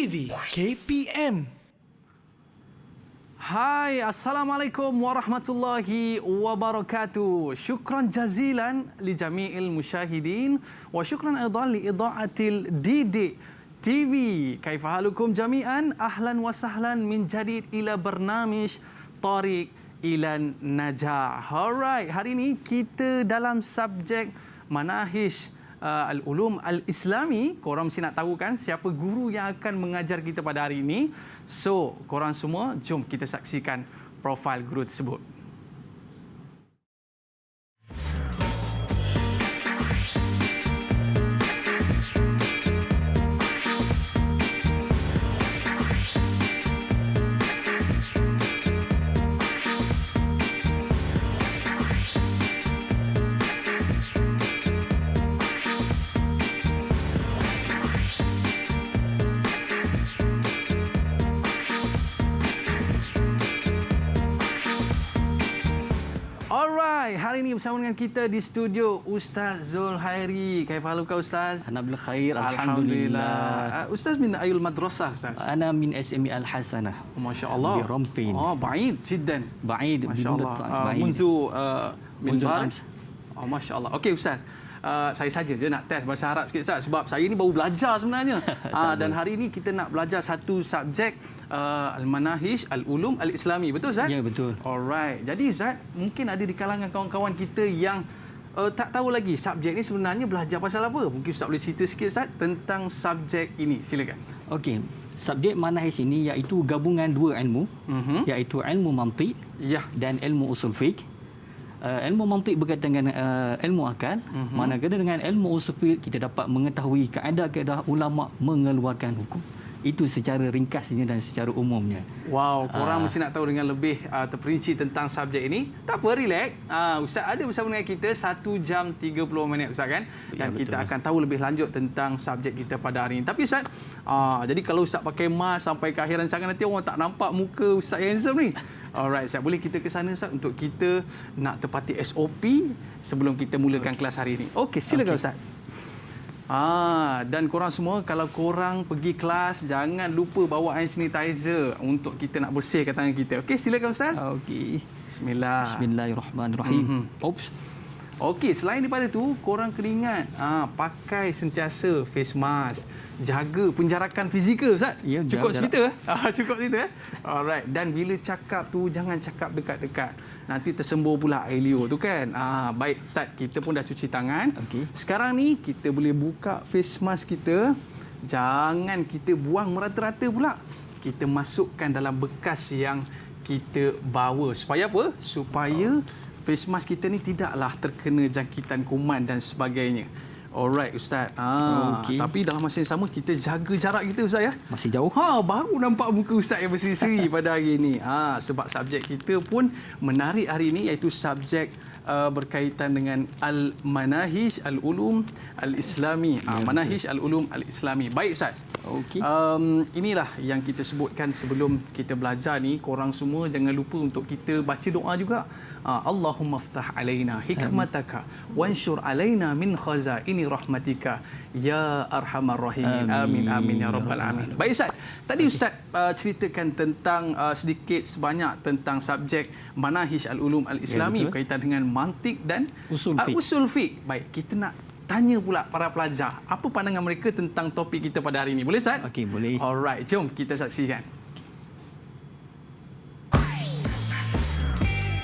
TV KPM. Hai, Assalamualaikum warahmatullahi wabarakatuh. Syukran jazilan li jami'il musyahidin wa syukran aidan li ida'atil Didik TV. Kaifa halukum jami'an? Ahlan wa sahlan min jadid ila bernamish Tariq ilan Najah. Alright, hari ini kita dalam subjek Manahij Al-Ulum Al-Islami. Korang mesti nak tahu kan siapa guru yang akan mengajar kita pada hari ini. So, korang semua, jom kita saksikan profil guru tersebut. Alright, hari ini bersama dengan kita di studio Ustaz Zulhairi. Kaifa haluka Ustaz? Ana bil khair, alhamdulillah. Ustaz min ayul madrasah Ustaz? Ana min SME Al-Hasanah. Masya-Allah. Di Rompin. Oh, baid jiddan. Baid, Masya-Allah. Munzu minbar. Oh, masya-Allah. Okey Ustaz. Saya saja je nak test bahasa Arab sikit Ustaz sebab saya ni baru belajar sebenarnya. Dan hari ini kita nak belajar satu subjek Al-Manahij Al-Ulum Al-Islami. Betul Ustaz? Ya, betul. Alright. Jadi Ustaz, mungkin ada di kalangan kawan-kawan kita yang tak tahu lagi subjek ni sebenarnya belajar pasal apa. Mungkin Ustaz boleh cerita sikit Ustaz tentang subjek ini. Silakan. Okey. Subjek Manahij ini iaitu gabungan dua ilmu, iaitu ilmu mantiq dan ilmu usul fiqh. Ilmu mantiq berkaitan dengan ilmu akal, manakala dengan ilmu usul fiqh kita dapat mengetahui kaedah-kaedah ulama mengeluarkan hukum. Itu secara ringkasnya dan secara umumnya. Wow, korang mesti nak tahu dengan lebih terperinci tentang subjek ini. Tak apa, relax. Ustaz ada bersama dengan kita 1 jam 30 minit Ustaz kan? Dan kita akan tahu lebih lanjut tentang subjek kita pada hari ini. Tapi Ustaz, jadi kalau Ustaz pakai mask sampai ke akhir rancangan nanti orang tak nampak muka Ustaz yang handsome ni. Alright, Ustaz, boleh kita ke sana Ustaz untuk kita nak tepati SOP sebelum kita mulakan kelas hari ini. Okey, silakan Ustaz. Dan korang semua kalau korang pergi kelas jangan lupa bawa hand sanitizer untuk kita nak bersihkan tangan kita. Okey, silakan Ustaz. Okey. Bismillah. Bismillahirrahmanirrahim. Oops. Okey, selain daripada tu, korang kena ingat pakai sentiasa face mask, jaga penjarakan fizikal Ustaz. Ya, cukup cerita cukup cerita Alright, dan bila cakap tu jangan cakap dekat-dekat. Nanti tersembur pula air liur tu kan. Baik Ustaz, kita pun dah cuci tangan. Okey. Sekarang ni kita boleh buka face mask kita. Jangan kita buang merata-rata pula. Kita masukkan dalam bekas yang kita bawa. Supaya apa? Supaya face mask kita ni tidaklah terkena jangkitan kuman dan sebagainya. Alright Ustaz. Okay. Tapi dalam masa yang sama kita jaga jarak kita Ustaz ya. Masih jauh. Baru nampak muka Ustaz yang berseri-seri pada hari ini. Sebab subjek kita pun menarik hari ini iaitu subjek berkaitan dengan Al-Manahij Al-Ulum Al-Islami. Manahij Al-Ulum Al-Islami. Baik Ustaz. Okey. Inilah yang kita sebutkan sebelum kita belajar ni. Korang semua jangan lupa untuk kita baca doa juga. Allahumma ftah alaina hikmataka wanshur alaina min khazaini rahmatika ya arhamar rahimin. Amin amin ya rabbal alamin. Baik Ustaz, tadi Ustaz ceritakan tentang sedikit sebanyak tentang subjek Manahij Al-Ulum Al-Islami berkaitan dengan mantik dan usul fiqh. Baik, kita nak tanya pula para pelajar apa pandangan mereka tentang topik kita pada hari ini. Boleh Ustaz? Okey, boleh. Alright, jom kita saksikan.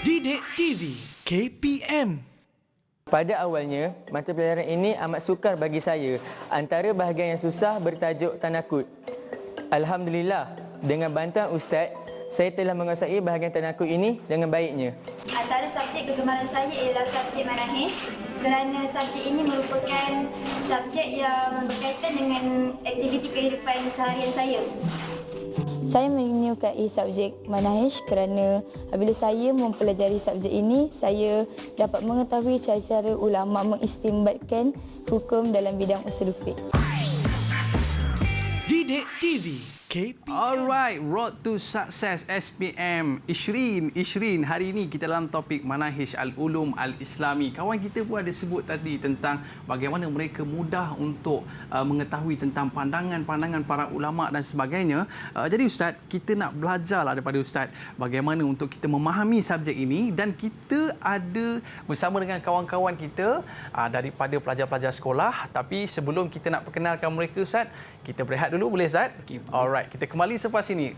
Didik TV KPM. Pada awalnya, mata pelajaran ini amat sukar bagi saya. Antara bahagian yang susah bertajuk tanakut. Alhamdulillah, dengan bantuan Ustaz, saya telah menguasai bahagian tanakut ini dengan baiknya. Antara subjek kegemaran saya ialah subjek Manahij kerana subjek ini merupakan subjek yang berkaitan dengan aktiviti kehidupan seharian saya. Saya menyukai subjek Manahij kerana apabila saya mempelajari subjek ini, saya dapat mengetahui cara-cara ulama mengistinbatkan hukum dalam bidang usul fiqh. Didik TV KPM. Alright, Road to Success SPM Ishrin. Hari ini kita dalam topik Manahij Al-Ulum Al-Islami. Kawan kita pun ada sebut tadi tentang bagaimana mereka mudah untuk mengetahui tentang pandangan-pandangan para ulama dan sebagainya. Jadi Ustaz, kita nak belajarlah daripada Ustaz bagaimana untuk kita memahami subjek ini, dan kita ada bersama dengan kawan-kawan kita daripada pelajar-pelajar sekolah. Tapi sebelum kita nak perkenalkan mereka Ustaz, kita berehat dulu, boleh Ustaz? Okay. Alright, kita kembali selepas ini.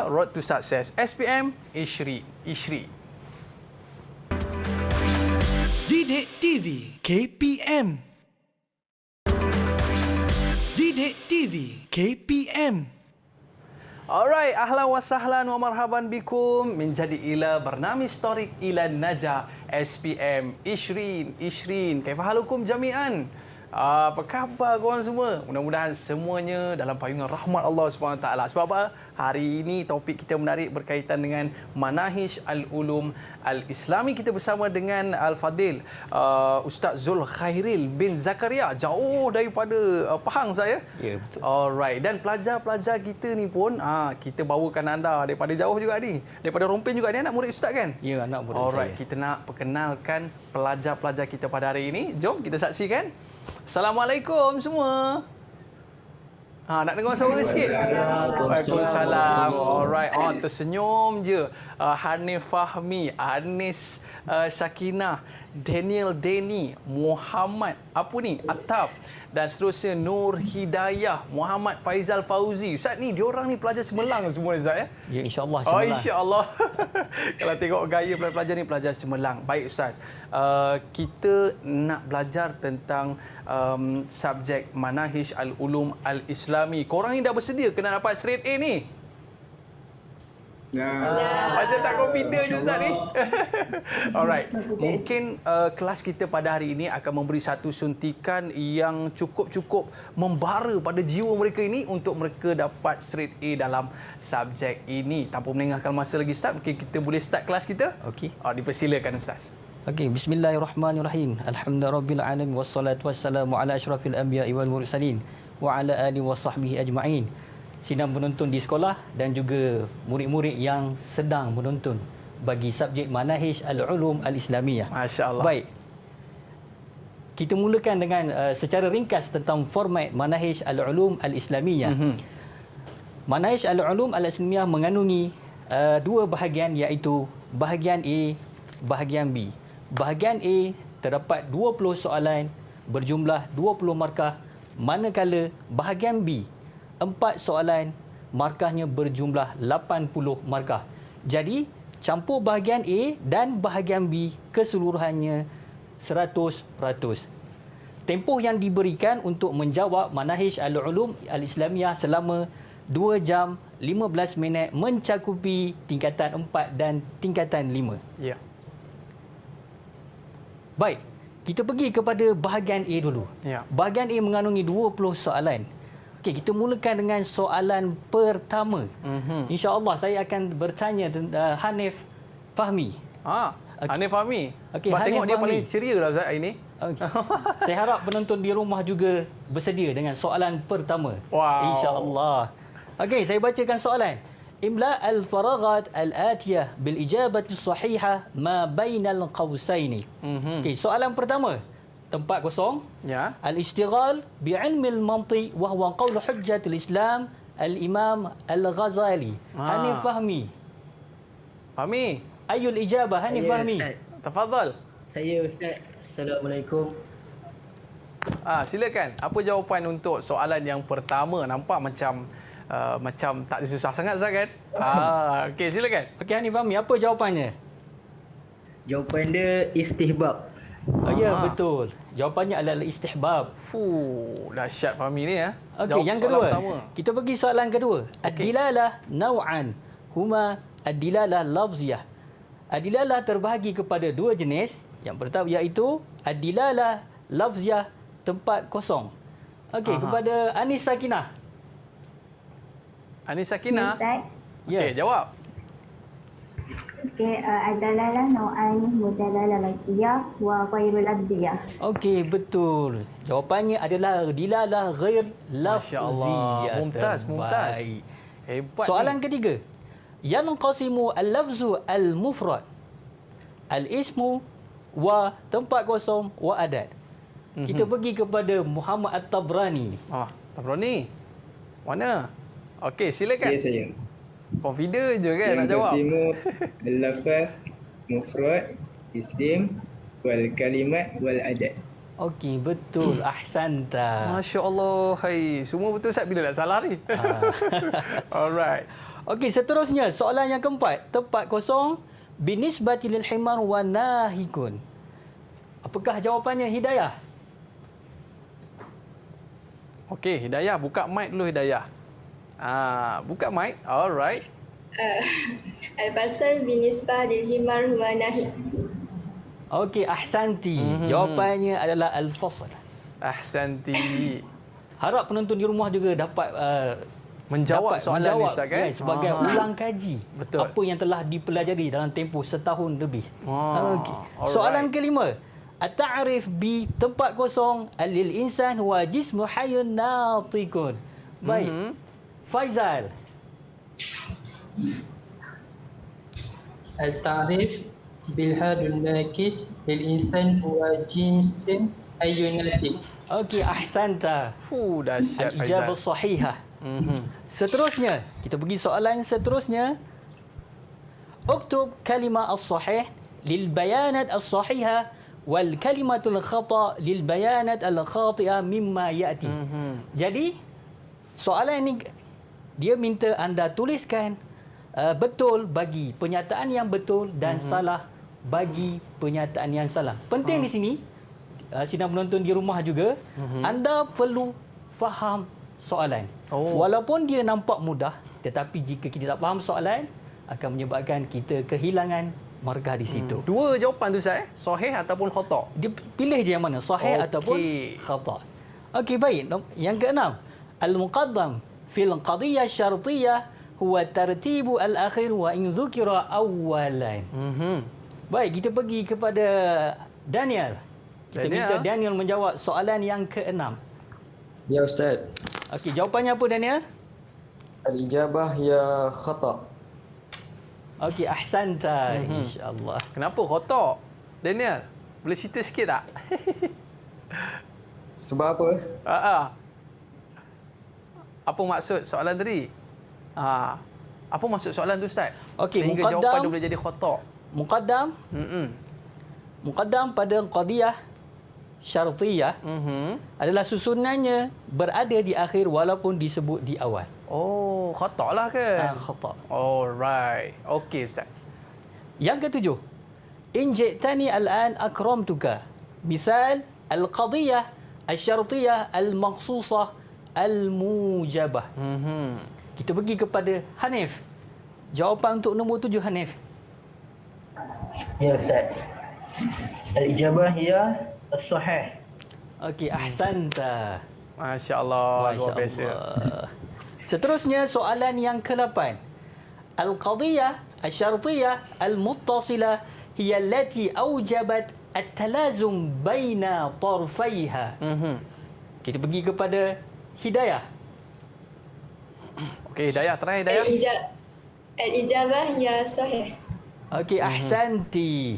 Road to Success SPM Ishri. Didik TV KPM. Didik TV KPM. Alright, ahlan wa sahlan wa marhaban bikum menjadi ila barnamij Tariq ila Najah SPM Ishrin. Kaifa halukum jami'an? Apa khabar korang semua? Mudah-mudahan semuanya dalam payungan rahmat Allah SWT. Sebab apa? Hari ini topik kita menarik berkaitan dengan Manahij Al-Ulum Al-Islami. Kita bersama dengan Al-Fadil Ustaz Zul Khairil bin Zakaria. Jauh daripada Pahang saya. Ya, betul. Alright. Dan pelajar-pelajar kita ni pun kita bawakan anda daripada jauh juga ni. Daripada Rompin juga ni, anak murid Ustaz kan? Ya, anak murid saya. Alright, kita nak perkenalkan pelajar-pelajar kita pada hari ini. Jom kita saksikan. Assalamualaikum semua. Nak dengar suara sikit? Waalaikumsalam. Alright. Tersenyum je. Hanif Fahmi, Anis Sakinah, Daniel Denny, Muhammad Attab, dan seterusnya Nur Hidayah, Muhammad Faizal Fauzi. Ustaz ni, diorang ni pelajar cemerlang semua Ustaz ya? Ya, insya-Allah Oh, cemerlang. insya-Allah. Kalau tengok gaya pelajar ni, pelajar cemerlang. Baik Ustaz. Kita nak belajar tentang subjek Manahij Al-Ulum Al-Islami. Korang ni dah bersedia kena dapat straight A ni? Macam tak confident je Ustaz ni. Alright. Mungkin kelas kita pada hari ini akan memberi satu suntikan yang cukup membara pada jiwa mereka ini untuk mereka dapat straight A dalam subjek ini. Tanpa menengahkan masa lagi Ustaz, mungkin kita boleh start kelas kita. Okey. Dipersilakan Ustaz. Okey, bismillahirrahmanirrahim. Alhamdulillahirabbil alamin wassalatu wassalamu ala asyrafil anbiya'i wal mursalin wa ala alihi wa sahbihi ajma'in. Sidang penonton di sekolah dan juga murid-murid yang sedang menonton bagi subjek Manahij Al-Ulum Al-Islamiyah. Masya-Allah. Baik. Kita mulakan dengan secara ringkas tentang format Manahij Al-Ulum Al-Islamiyah. Manahij Al-Ulum Al-Islamiyah mengandungi dua bahagian, iaitu bahagian A, bahagian B. Bahagian A terdapat 20 soalan berjumlah 20 markah, manakala bahagian B 4 soalan markahnya berjumlah 80 markah. Jadi campur bahagian A dan bahagian B keseluruhannya 100%. Tempoh yang diberikan untuk menjawab Manahij Al-Ulum Al-Islamiyah selama 2 jam 15 minit mencakupi tingkatan 4 dan tingkatan 5. Ya. Baik, kita pergi kepada bahagian A dulu. Ya. Bahagian A mengandungi 20 soalan. Okey, kita mulakan dengan soalan pertama. InsyaAllah saya akan bertanya tentang Hanif Fahmi. Okay. Hanif Fahmi. Okey, Hanif tengok Hanif dia Fahmi. paling ceria lah Ustaz hari ni. Okay. Saya harap penonton di rumah juga bersedia dengan soalan pertama. Wow. InsyaAllah. Okey, saya bacakan soalan. Imla al-faraghat al-atiyah bil ijabati sahihah ma bainal qausaini. Okey, soalan pertama. Tempat kosong. Ya. Al-ishtighal bi'ilmi al-mantiq wa huwa qaul hujjatul Islam al-Imam Al-Ghazali. Hanif Fahmi. Fahmi. Ayul ijabah Hanif Fahmi? Tafadhal. Saya Ustaz. Assalamualaikum. Silakan. Apa jawapan untuk soalan yang pertama? Nampak macam tak susah sangat Ustaz kan? Okey, silakan. Okey, Hanif Fahmi, apa jawapannya? Jawapan dia istihbab. Ya, betul. Jawapannya adalah istihbab. Dahsyat Fahmi ni ya. Okey, yang kedua. Kita pergi soalan kedua. Ad-dilalah naw'an. Huma ad-dilalah lafziyah. Ad-dilalah terbahagi kepada dua jenis. Yang pertama iaitu ad-dilalah lafziyah, tempat kosong. Okey, kepada Anis Sakinah. Anis Sakinah. Ya. Okey, jawab. Okey, adalah nau'an mudalalah lafziyah wa ghairul lafziyah. Okey, betul. Jawapannya adalah dilalah ghair lafziyah. Masya-Allah. Mumtaz, mumtaz. Terbaik. Hebat. Soalan ni. ketiga. Yanqasimu al-lafzu al-mufrad, al-ismu wa tempat kosong wa adat. Kita pergi kepada Muhammad At-Tabrani. Tabrani. Mana? Okey, silakan. Ya, saya. Confident je kan nak jawab. Yanqasimu al-lafaz mufrad, isim, wal kalimat wal adat. Okey, betul. Ahsanta. Masya Allah. Hai, semua betul Ustaz, bila nak salah ni? Alright. Okey, seterusnya soalan yang keempat, tempat kosong binisbati lil himar wa nahikun. Apakah jawapannya Hidayah? Okey, Hidayah, buka mic dulu Hidayah. Buka mic. Alright. Al-fasal binisbah lil himar wa nahi. Okey, ahsanti. Jawapannya adalah al-fasl. Ahsanti. Harap penonton di rumah juga dapat Menjawab soalan ni Ustaz kan? Sebagai ulang kaji. Betul. Apa yang telah dipelajari dalam tempoh setahun lebih. Okey. Alright. Soalan kelima. At-ta'rif bi tempat kosong lil insan wa jismu hayyun natiqun. Baik. Faizal. التعريف بالهاد الناكس للإنسان هو جنس حي ناطق. Okey, ahsanta. Dahsyat Al-ijabah Faizal. sahihah. Seterusnya, kita pergi soalan seterusnya. Uktub kalimah as-sahih lil bayanat as-sahihah wal kalimatul khata lil bayanat al-khati'ah mimma ya'ti. Jadi, soalan ini dia minta anda tuliskan betul bagi pernyataan yang betul dan salah bagi pernyataan yang salah. Penting di sini, sidang penonton di rumah juga, anda perlu faham soalan. Walaupun dia nampak mudah, tetapi jika kita tak faham soalan, akan menyebabkan kita kehilangan markah di situ. Dua jawapan tu Ustaz, sahih ataupun khata'. Dia pilih dia yang mana, sahih ataupun khata'. Okey, baik. Yang keenam, al-muqaddam fil qadiyah syartiyah huwa tartibu al-akhir wa in dzukira awwalan. Baik, kita pergi kepada Daniel. Kita minta Daniel menjawab soalan yang keenam. Ya Ustaz. Okey, jawapannya apa Daniel? Al-ijabah ya khata'. Okey, ahsanta. InsyaAllah. Kenapa khata'? Daniel, boleh cerita sikit tak? Sebab apa? Apa maksud soalan tadi? Apa maksud soalan tu Ustaz? Okey, sehingga muqaddam, jawapan dia boleh jadi khata'. Muqaddam pada qadiyah syartiyah adalah susunannya berada di akhir walaupun disebut di awal. Khata' lah kan? Khata'. Alright. Okey Ustaz. Yang ketujuh, in ji'tani al-an akramtuka. Misal al-qadiyah al-syartiyah al-maqsusah al-mujabah. Kita pergi kepada Hanif. Jawapan untuk nombor 7 Hanif. Ya Ustaz. Al-ijabah ya as-sahih. Okey, ahsanta. Masya-Allah, luar biasa. Seterusnya soalan yang ke-8. Al-qadiyah al-syartiyah al-muttasilah hiya allati awjabat at-talazum baina tarfaiha. Kita pergi kepada Hidayah. Okey, Hidayah, try Hidayah. Al-ijabah ya sahih. Okey, ahsanti.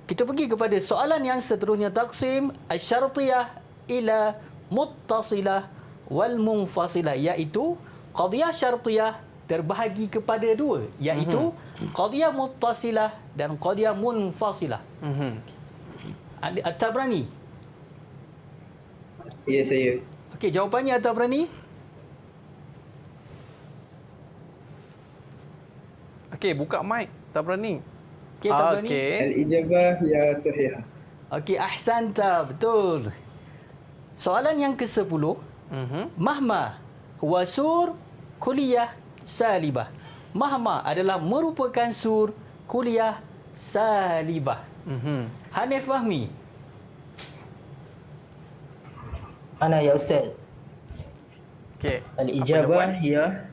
Kita pergi kepada soalan yang seterusnya, taqsim asy-syartiyah ila muttasilah wal munfasilah, iaitu qadiyah syartiyah terbahagi kepada dua, iaitu qadiyah muttasilah dan qadiyah munfasilah. At-Tabrani. Ya, saya. Okey, jawapannya At-Tabrani. Okey, buka mic. Tabrani. Okey, Tabrani. Al-ijabah ya sahihah. Okey, ahsanta, betul. Soalan yang ke-10. Mahma huwa sur kuliah salibah. Mahma adalah merupakan sur kuliah salibah. Hanif Fahmi. Ana ya Ustaz. Okey. Al-ijabah ya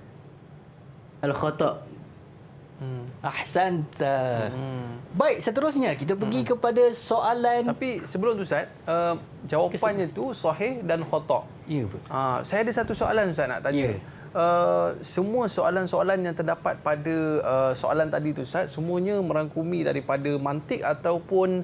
al-khata'. Ahsanta. Baik, seterusnya kita pergi kepada soalan. Tapi sebelum tu Ustaz, jawapannya tu sahih dan khata'. Ya, betul. Saya ada satu soalan Ustaz nak tanya. semua soalan-soalan yang terdapat pada soalan tadi tu Ustaz, semuanya merangkumi daripada mantik ataupun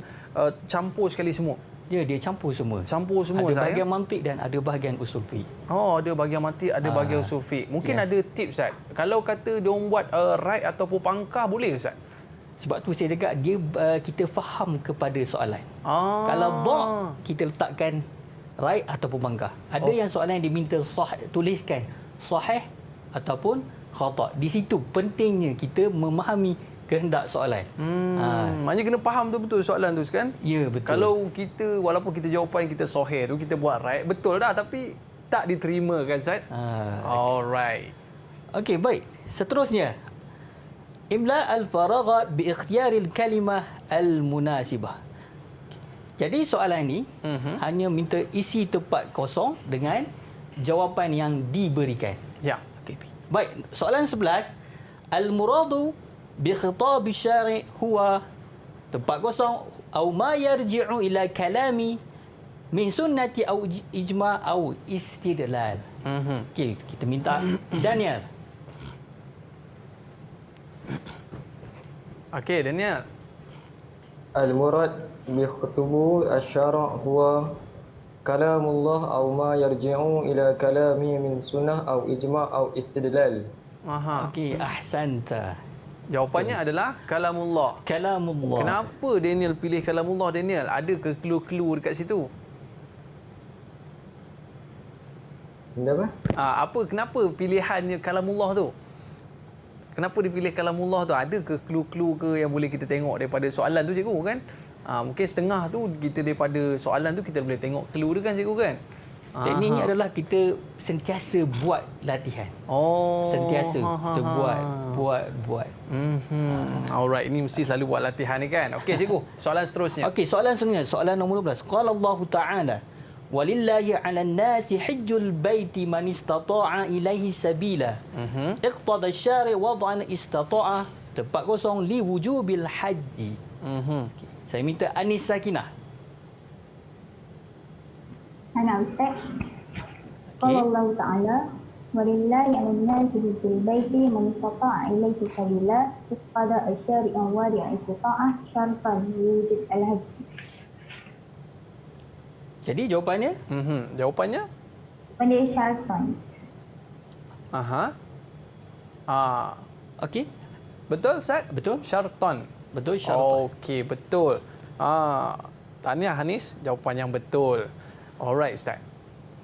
campur sekali semua? Ya, dia campur semua. Campur semua, ada Ustaz, bahagian mantik dan ada bahagian usul fiqh. Oh, ada bahagian mantik, ada bahagian usul fiqh. Mungkin ada tips Ustaz. Kalau kata dia orang buat right ataupun pangkah, boleh Ustaz? Sebab tu saya cakap dia kita faham kepada soalan. Kalau kita letakkan right ataupun pangkah. Ada yang soalan yang diminta tuliskan sahih ataupun khata'. Di situ pentingnya kita memahami kehendak soalan. Maknanya kena faham tu betul soalan tu kan? Ya, betul. Kalau kita, walaupun kita jawapan kita sahih tu, kita buat right, betul dah, tapi tak diterima kan Ustaz? Alright. Okey, baik. Seterusnya, imla al-faraghat bi ikhtiyaril kalimah al-munasibah. Jadi soalan ini hanya minta isi tempat kosong dengan jawapan yang diberikan. Ya. Okay. Baik, soalan 11, al-muradu bi khitab syari' huwa tempat kosong au ma yarji'u ila kalami min sunnati au ijma' au istidlal. Okey, kita minta Daniel. Okey, Daniel. Al-murad bi khutubu asy-syara' huwa kalamullah aw ma yarji'u ila kalami min sunnah aw ijma' aw istidlal. Okey, ahsanta. Jawapannya adalah kalamullah. Kalamullah. Kenapa Daniel pilih kalamullah, Daniel? Ada ke clue-clue dekat situ? Kenapa? Kenapa pilihannya kalamullah tu? Kenapa dipilih kalamullah tu? Ada ke clue-clue ke yang boleh kita tengok daripada soalan tu, cikgu kan? Mungkin setengah tu kita daripada soalan tu kita boleh tengok clue dia kan, cikgu kan? Tekniknya adalah kita sentiasa buat latihan. Sentiasa kita buat. Alright, ini mesti selalu buat latihan ni kan. Okey cikgu, soalan seterusnya. Okey, soalan seterusnya, soalan nombor 12. Qala Allah Ta'ala, "Walillahi 'alan nasi hajjul baiti man istata'a ilaihi sabila." Iqtada asy-syari' wad'an istata'a tempat kosong li wujubil haji. Okay. Saya minta Anis Sakinah. Ana Ustaz. Qala Allah Ta'ala, "Walillahi 'alan nasi hajjul baiti man istata'a ilaihi sabila." Iqtada asy-syari' wad'an istata'a syartan wujud al-hajj. Jadi jawapannya? Jawapannya? Pada syartan. Okey. Betul Ustaz? Betul. Syartan. Betul, syartan. Okey, betul. Tahniah Hanis, jawapan yang betul. Alright Ustaz.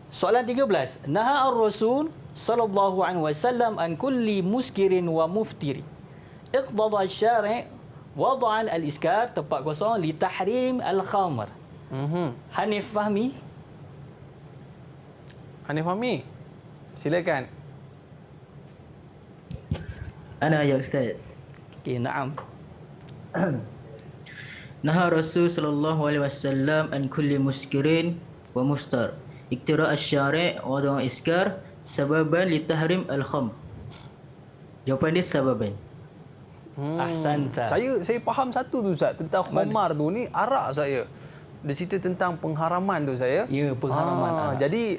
Soalan 13. Naha ar-Rasul sallallahu alaihi wasallam an kulli muskirin wa muftirin. Iqtada asy-syari' wad'an al-iskar tempat kosong li tahrim al-khamr. Hanif Fahmi. Hanif Fahmi. Silakan. Ana ya Ustaz. Okey, na'am. Naha Rasul sallallahu alaihi wasallam an kulli muskirin wa muftar. Iktira asy-syari' wa da'a iskar sababan li tahrim al-khamr. Jawapan dia sababan. Ahsanta. Saya faham satu tu Ustaz tentang khamar tu ni arak saya. Dia cerita tentang pengharaman tu saya. Ya, pengharaman. Jadi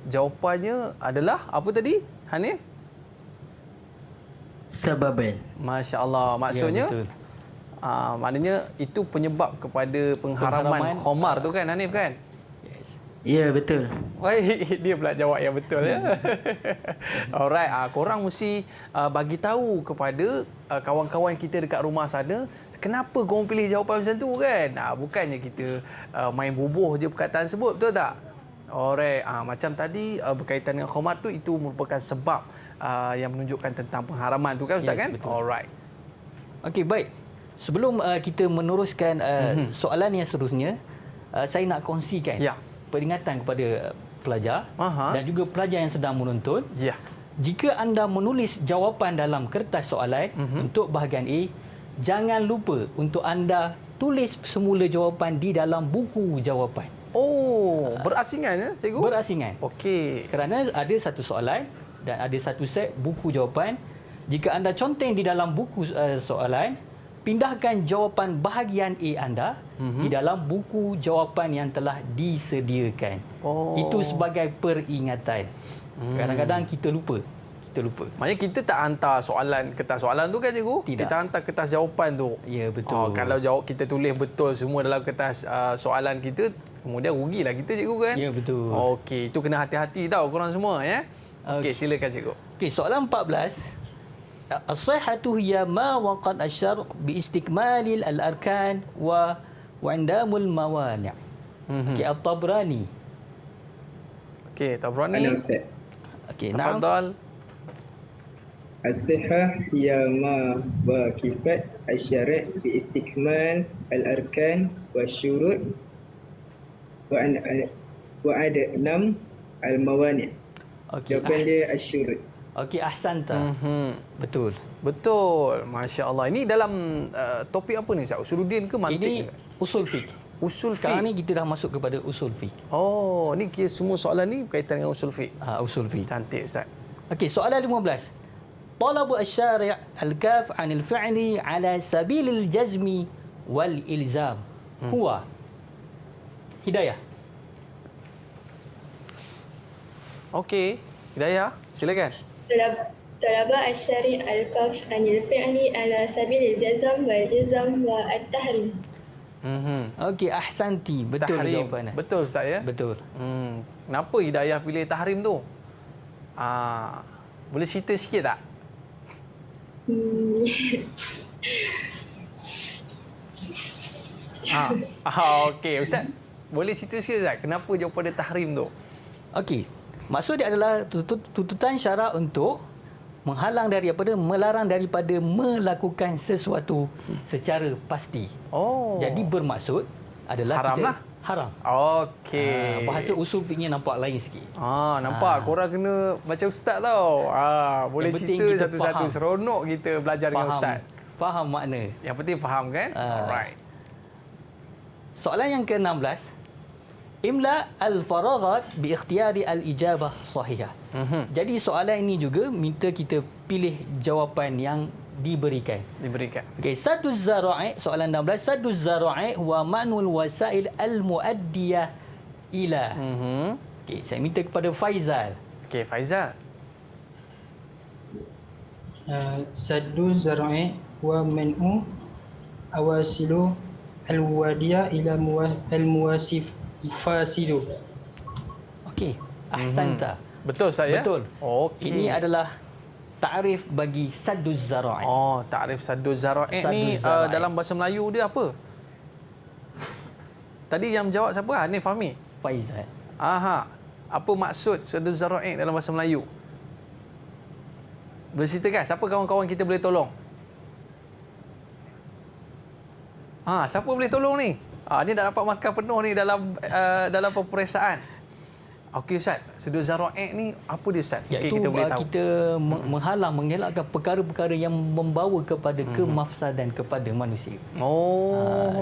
jawapannya adalah apa tadi Hanif? Sababan. Masya-Allah. Maksudnya ya, maknanya itu penyebab kepada pengharaman khamar tu kan Hanif kan? Ya, betul. Dia pula jawab yang betul ya. Alright, korang mesti bagi tahu kepada kawan-kawan kita dekat rumah sana kenapa korang pilih jawapan macam tu kan? Bukannya kita main bubuh je perkataan sebut, betul tak? Alright, macam tadi berkaitan dengan khamar tu, itu merupakan sebab yang menunjukkan tentang pengharaman tu kan Ustaz kan? Betul. Alright. Okey, baik. Sebelum kita meneruskan soalan yang seterusnya, saya nak kongsikan peringatan kepada pelajar dan juga pelajar yang sedang menuntut. Ya. Jika anda menulis jawapan dalam kertas soalan untuk bahagian A, jangan lupa untuk anda tulis semula jawapan di dalam buku jawapan. Oh, berasingan ya, cikgu? Berasingan. Okey. Kerana ada satu soalan dan ada satu set buku jawapan. Jika anda conteng di dalam buku soalan, pindahkan jawapan bahagian A anda di dalam buku jawapan yang telah disediakan. Itu sebagai peringatan. Kadang-kadang kita lupa. Maknanya kita tak hantar kertas soalan tu kan cikgu? Tidak. Kita hantar kertas jawapan tu. Ya, betul. Kalau kita tulis betul semua dalam kertas soalan kita, kemudian rugilah kita cikgu kan? Ya, betul. Okey, itu kena hati-hati tau korang semua ya. Okey, silakan cikgu. Okey, soalan 14. As-sihhatu hiya ma waqad asyar bi istikmalil al-arkan wa indamul mawani'. Okey, At-Tabrani. Okey, Tabrani. Mana Ustaz? Okey, Tafadhal. As-sihah hiya ma wa kifat asy-syari' bi istikmal al-arkan wa syurut wa ada 6 al-mawani'. Okey. Jawapan dia asy-syurut. Okey, ahsanta. Betul. Betul. Masya-Allah. Ini dalam topik apa ni Ustaz? Usuluddin ke mantik? Ini usul fiqh. Usul fiqh. Sekarang ni kita dah masuk kepada usul fiqh. Oh, ni kira semua soalan ni berkaitan dengan usul fiqh. Usul fiqh. Cantik Ustaz. Okey, soalan 15. Talabu asy-syari' al-kaf 'anil fi'li 'ala sabilil jazmi wal ilzam. Huwa Hidayah. Okey, Hidayah, silakan. Talaba asy-syari' al-kaf 'anil fi'li 'ala sabilil jazm wal ilzam wa at-tahrim. Okey, ahsanti. Betul Tahrim. jawapannya. Betul Ustaz ya? Betul. Kenapa Hidayah pilih tahrim tu? Boleh cerita sikit tak? Okey, Ustaz. Boleh cerita sikit Ustaz, kenapa jawapan dia tahrim tu? Okey. Maksud dia adalah tuntutan syarak untuk menghalang daripada, melarang daripada melakukan sesuatu secara pasti. Oh. Jadi bermaksud adalah haram kita lah. Haram. Okey. Bahasa usul fiqhnya nampak lain sikit. Nampak korang kena macam ustaz tau. Boleh cerita satu-satu, seronok kita belajar dengan ustaz. Faham makna. Yang penting faham kan? Alright. Soalan yang ke-16. Imla al-faraghat bi ikhtiyari al-ijabah sahihah. Jadi soalan ini juga minta kita pilih jawapan yang diberikan. Okey, saduz zara'i, soalan 16. Saduz zara'i wa manul wasail al-muaddiyah ila. Okey, saya minta kepada Faizal. Okey, Faizal. Saduz zara'i wa man'u awasilu al-wadiyah ila al-muwasif fasidu. Okey, ahsanta. Betul Ustaz ya? Betul. Okey. Ini adalah ta'rif bagi sadduz zara'i. Ta'rif sadduz zara'i ni dalam bahasa Melayu dia apa? Tadi yang jawab siapa? Hanif Fahmi? Faizal. Apa maksud sadduz zara'i dalam bahasa Melayu? Boleh ceritakan? Siapa kawan-kawan kita boleh tolong? Siapa boleh tolong ni? Ni dah dapat markah penuh ni dalam peperiksaan. Okey Ustaz, sadduz zara'i ni apa dia Ustaz? Iaitu kita boleh tahu. Kita menghalang, mengelakkan perkara-perkara yang membawa kepada kemafsadan kepada manusia.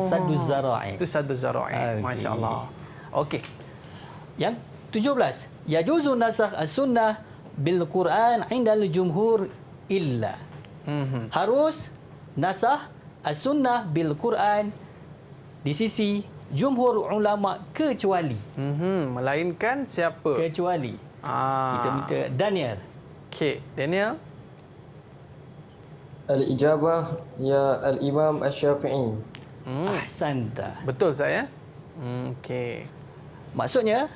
Sadduz zara'i. Itu sadduz zara'i. Masya-Allah. Okey. Yang 17. Yajuzu nasakh as-sunnah bil Quran 'inda al-jumhur illa. Harus nasakh as-sunnah bil Quran di sisi jumhur ulama kecuali. Melainkan siapa? Kecuali. Kita minta Daniel. Okey, Daniel. Al-ijabah ya al-Imam Asy-Syafi'i. Ahsanta. Betul saya. Okey. Maksudnya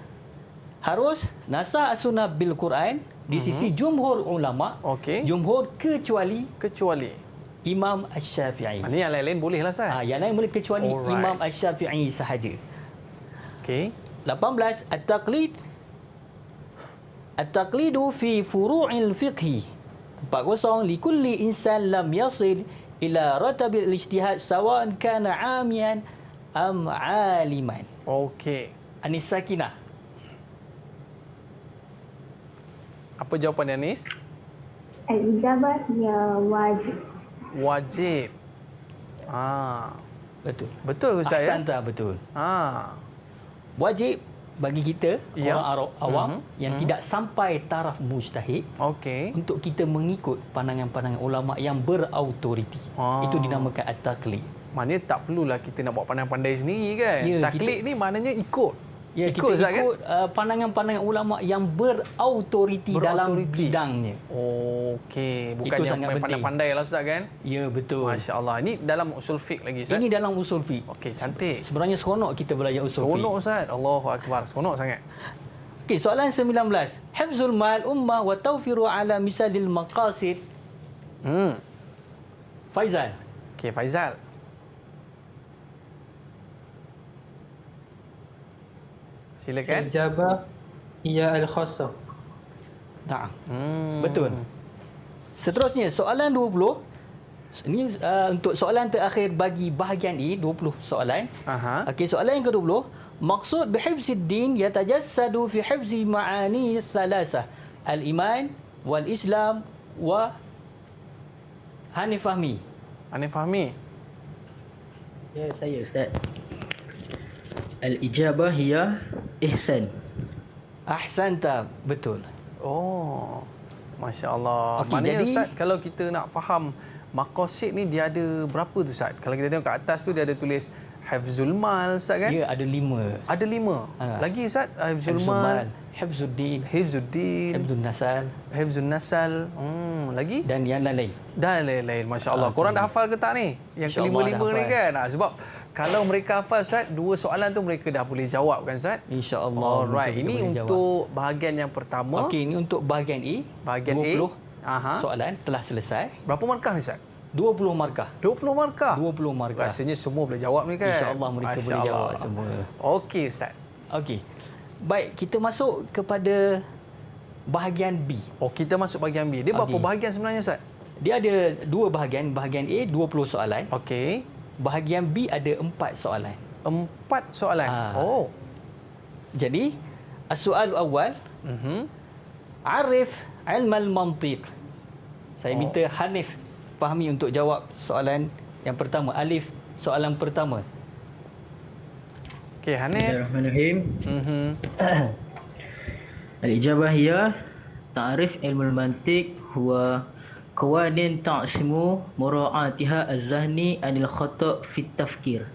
harus nasakh as-sunnah bil Quran di sisi jumhur ulama. Okey. Jumhur kecuali Imam Asy-Syafi'i. Ini yang lain-lain bolehlah Ustaz. Yang lain boleh kecuali Imam Asy-Syafi'i sahaja. Okey. 18. At-taqlidu fi furu'il fiqhi. 40. Likulli insan lam yasil ila ratabil ijtihad sawa'an kana 'amiyan am 'aliman. Okey. Anis Sakinah. Apa jawapan Anis? Al-ijabah ya wajib. Wajib. Betul. Betul Ustaz ya? Ahsanta, betul. Wajib bagi kita orang awam yang tidak sampai taraf mujtahid, untuk kita mengikut pandangan-pandangan ulama yang berautoriti. Itu dinamakan at-taqlid. Maknanya tak perlulah kita nak buat pandai-pandai sendiri kan? Taklid ni maknanya ikut. Ya, kita Ustaz, kan? ikut pandangan-pandangan ulama yang berautoriti dalam bidangnya. Okey, bukan Itu yang sangat main penting. pandai-pandai lah Ustaz kan? Ya, betul. Masya-Allah. Ini dalam usul fiqh lagi Ustaz. Ini dalam usul fiqh. Okey, cantik. Sebenarnya seronok kita belajar usul fiqh. Seronok Ustaz. Allahu akbar. Seronok sangat. Okey, soalan 19. Hifzul mal ummah wa tawfiru ala misalil maqasid. Faizal. Okey, Faizal. Silakan. Ijabah hiya al-khassah. Nah. Betul. Seterusnya soalan 20. Ini untuk soalan terakhir bagi bahagian E, 20 soalan. Okey, soalan yang ke-20. Maksud bihifzid din yatajassadu fi hifzi ma'ani thalatha. Al-iman wal Islam wa Hanif Fahmi. Hanif Fahmi. Ya, saya Ustaz. Al-ijabah hiya ihsan. Ahsanta, betul. Oh, Masya-Allah. Okey, Maknanya jadi Ustaz, kalau kita nak faham maqasid ni dia ada berapa tu Ustaz? Kalau kita tengok kat atas tu dia ada tulis Hifzul Mal Ustaz kan? Ya, ada 5. Ada 5. Lagi Ustaz, Hifzul Mal, Hifzuddin, Hifzun Nasal, Hifzun Nasal. Lagi? Dan yang lain-lain. Dan lain-lain. Masya-Allah. Korang dah hafal ke tak ni? Yang InsyaAllah kelima-lima dah ni hafal. kan? Sebab kalau mereka hafal Ustaz, 2 soalan tu mereka dah boleh jawab kan Ustaz? InsyaAllah. Alright, ini untuk bahagian yang pertama. Okey, ini untuk bahagian E. Bahagian 20 A. soalan telah selesai. Berapa markah ni Ustaz? 20 markah. 20 markah? 20 markah. Rasanya semua boleh jawab ni kan? InsyaAllah mereka boleh jawab semua. Okey Ustaz. Okey. Baik, kita masuk kepada bahagian B. Oh, kita masuk bahagian B. Dia berapa bahagian sebenarnya Ustaz? Dia ada 2 bahagian. Bahagian A 20 soalan. Okey. Bahagian B ada 4 soalan. 4 soalan. Oh. Jadi, as-soal awal, arif ilm al-mantiq. Saya minta Hanif Fahmi untuk jawab soalan yang pertama. Alif, soalan pertama. Okey, Hanif. Bismillahirrahmanirrahim. Al-ijabah hiya ta'rif ilmu al-mantiq huwa qawanin ta'simu mura'atiha az-zahni anil khata' fi tafkir.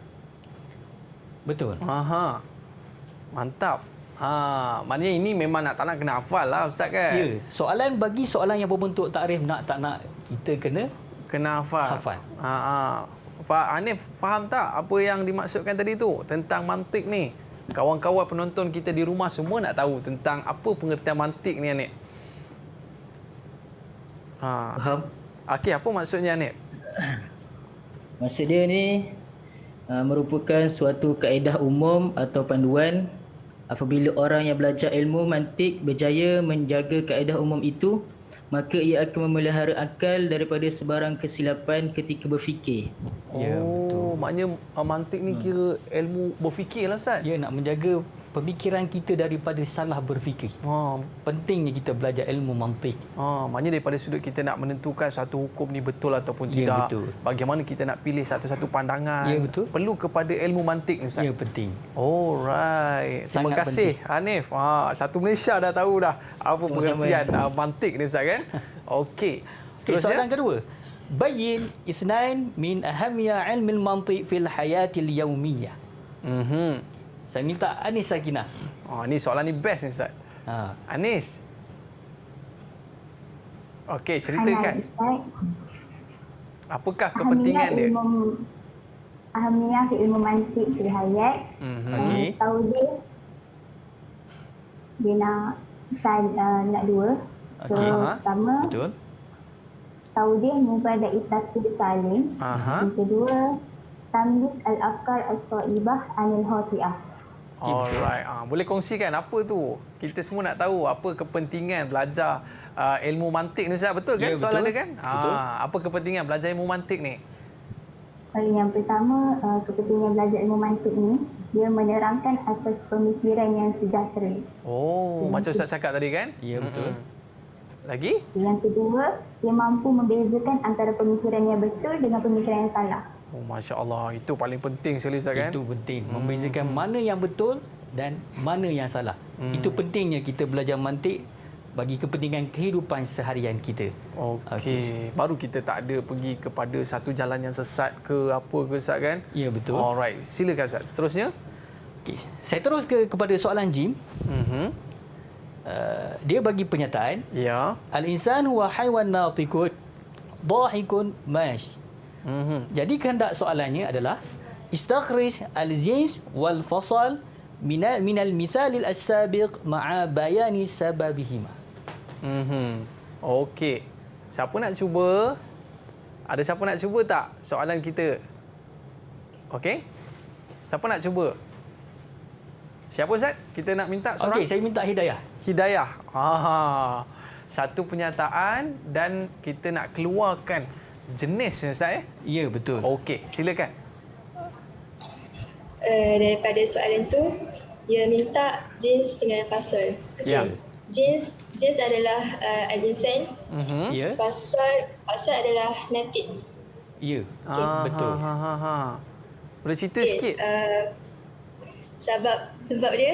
Betul. Aha. Mantap. Maknanya ini memang tak nak kena hafal lah Ustaz kan? Ya, soalan bagi soalan yang berbentuk takrif nak tak nak kita kena hafal. Hanif faham tak apa yang dimaksudkan tadi tu tentang mantik ni? Kawan-kawan penonton kita di rumah semua nak tahu tentang apa pengertian mantik ni Hanif. Faham? Okey, apa maksudnya Hanif? Maksud dia ni merupakan suatu kaedah umum atau panduan apabila orang yang belajar ilmu mantik berjaya menjaga kaedah umum itu, maka ia akan memelihara akal daripada sebarang kesilapan ketika berfikir. Ya, betul. Maknanya mantik ni kira ilmu berfikir lah Ustaz. Ya, nak menjaga pemikiran kita daripada salah berfikir. Pentingnya kita belajar ilmu mantik. Maknanya daripada sudut kita nak menentukan satu hukum ni betul ataupun Ya, tidak. betul. Bagaimana kita nak pilih satu-satu pandangan. Ya, betul. Perlu kepada ilmu mantik ni Ustaz. Ya, penting. Alright. Terima Sangat kasih Hanif. Satu Malaysia dah tahu dah apa pengertian mantik ni Ustaz kan. Okey. Okay, soalan kedua. Bayyin isnain min ahamiyah ilmil mantik fil hayatil yaumiyah. Saya minta Anis Sakinah. Ni soalan ni best ni Ustaz. Anis. Okey, ceritakan. Apakah kepentingan dia? Ahamiyah ilmu mantik fil hayat. Okey. Tahu dia nak nak 2. So, pertama, betul. tahu dia mubadai tasil salim. Yang kedua, tamyiz al-afkar al-thaibah anil khati'ah. Alright. Boleh kongsikan apa tu? Kita semua nak tahu apa kepentingan belajar ilmu mantik ni Ustaz. Betul kan? Ya, Soalan betul. dia kan? Betul. Apa kepentingan belajar ilmu mantik ni? Yang pertama, kepentingan belajar ilmu mantik ni, dia menerangkan asas pemikiran yang sejahtera. Macam Ustaz cakap tadi kan? Ya, betul. Lagi? Yang kedua, dia mampu membezakan antara pemikiran yang betul dengan pemikiran yang salah. Masya Allah. Itu paling penting sekali Ustaz kan? Itu penting. Membezakan mana yang betul dan mana yang salah. Itu pentingnya kita belajar mantik bagi kepentingan kehidupan seharian kita. Okey. Baru kita tak ada pergi kepada satu jalan yang sesat ke apa ke Ustaz kan? Ya, betul. Alright. Silakan Ustaz. Seterusnya. Okey, saya terus kepada soalan jim. Dia bagi pernyataan. Ya. Al-insan huwa haiwan natiqun dhahikun mash. Jadi kehendak soalannya adalah istakhrij al-jins wal fasal min al-mithal al-sabiq ma'a bayani sababihima. Okey. Siapa nak cuba? Ada siapa nak cuba tak soalan kita? Okey. Siapa nak cuba? Siapa Ustaz? Kita nak minta seorang. Okey, saya minta Hidayah. Hidayah. Satu pernyataan dan kita nak keluarkan jenis Ustaz. Ya, betul. Okey, silakan. Daripada soalan tu, dia minta jins dengan fasal. Ya. Jins adalah al-insan. Ya. Fasal adalah natik. Ya. Betul. Boleh cerita sikit? Sebab dia.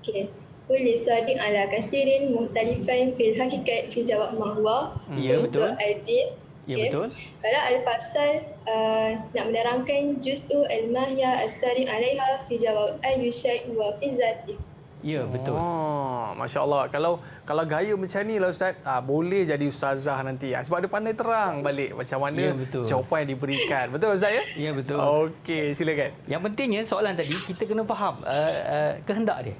Okey. Kulli sadiq ala kasirin muhtalifan fil hakikat fi jawab mahwa. Ya, betul. Untuk al-jins. Ya, betul. Kalau al-fasal nak menerangkan juz'u al-mahya as-sari alaiha fi jawab ayyu syai' wa fi zati. Ya, betul. Masya Allah. Kalau gaya macam ni lah Ustaz, boleh jadi ustazah nanti. Sebab dia pandai terang balik macam mana jawapan yang diberikan. Betul Ustaz ya? Ya, betul. Okey, silakan. Yang pentingnya soalan tadi kita kena faham kehendak dia.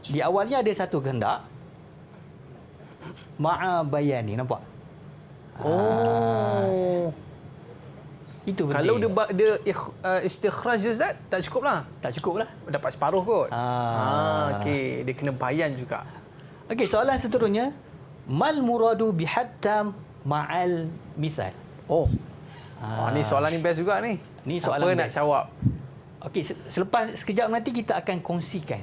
Di awalnya ada satu kehendak. Ma'a bayani, nampak? Itu penting. Kalau dia istikhraj Ustaz, tak cukup lah. Tak cukup lah. Dapat separuh kot. Okey, dia kena bayan juga. Okey, soalan seterusnya. Mal muradu bihattam ma'al misal. Ni soalan ni best juga ni. Ni soalan apa nak jawab? Okey, selepas sekejap nanti kita akan kongsikan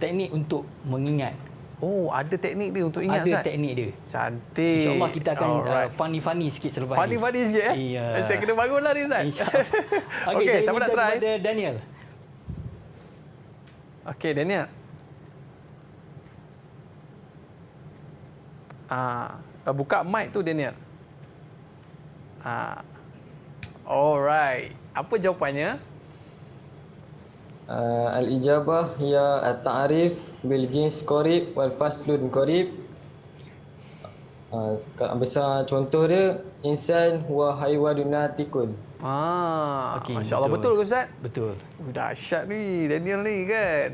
teknik untuk mengingat. Ada teknik dia untuk ingat Ada teknik dia. Cantik. InsyaAllah kita akan funny-funny sikit selepas ni. Funny sikit Ya. Saya kena bangunlah ni Ustaz. InsyaAllah. Okey, Okey, saya siapa nak minta try? kepada Daniel. Okey, Daniel. Buka mic tu Daniel. Alright. Apa jawapannya? Al-ijabah hiya at-ta'rif bil jins qarib wal faslun qarib. Besar contoh dia insan huwa haiwanun natikun. Okay, Masya Allah, betul ke Ustaz? Betul. Dahsyat ni Daniel ni kan.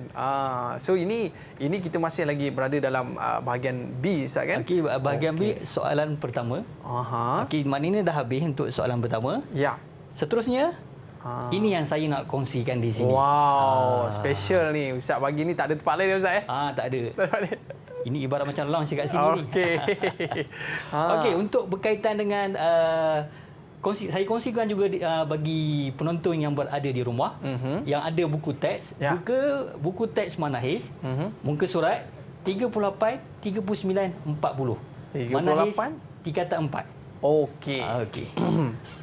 So ini kita masih lagi berada dalam bahagian B Ustaz kan? Okey, bahagian B soalan pertama. Okey, maknanya dah habis untuk soalan pertama. Ya. Seterusnya ini yang saya nak kongsikan di sini. Wow, special ni. Ustaz bagi ni tak ada tempat lain Ustaz tak ada. Ini ibarat macam lounge kat sini ni. Okey. Okey, untuk berkaitan dengan saya kongsikan juga bagi penonton yang berada di rumah yang ada buku teks, buku teks Manahij, muka surat 38, 39, 40. Manahij tingkatan 4. Okey.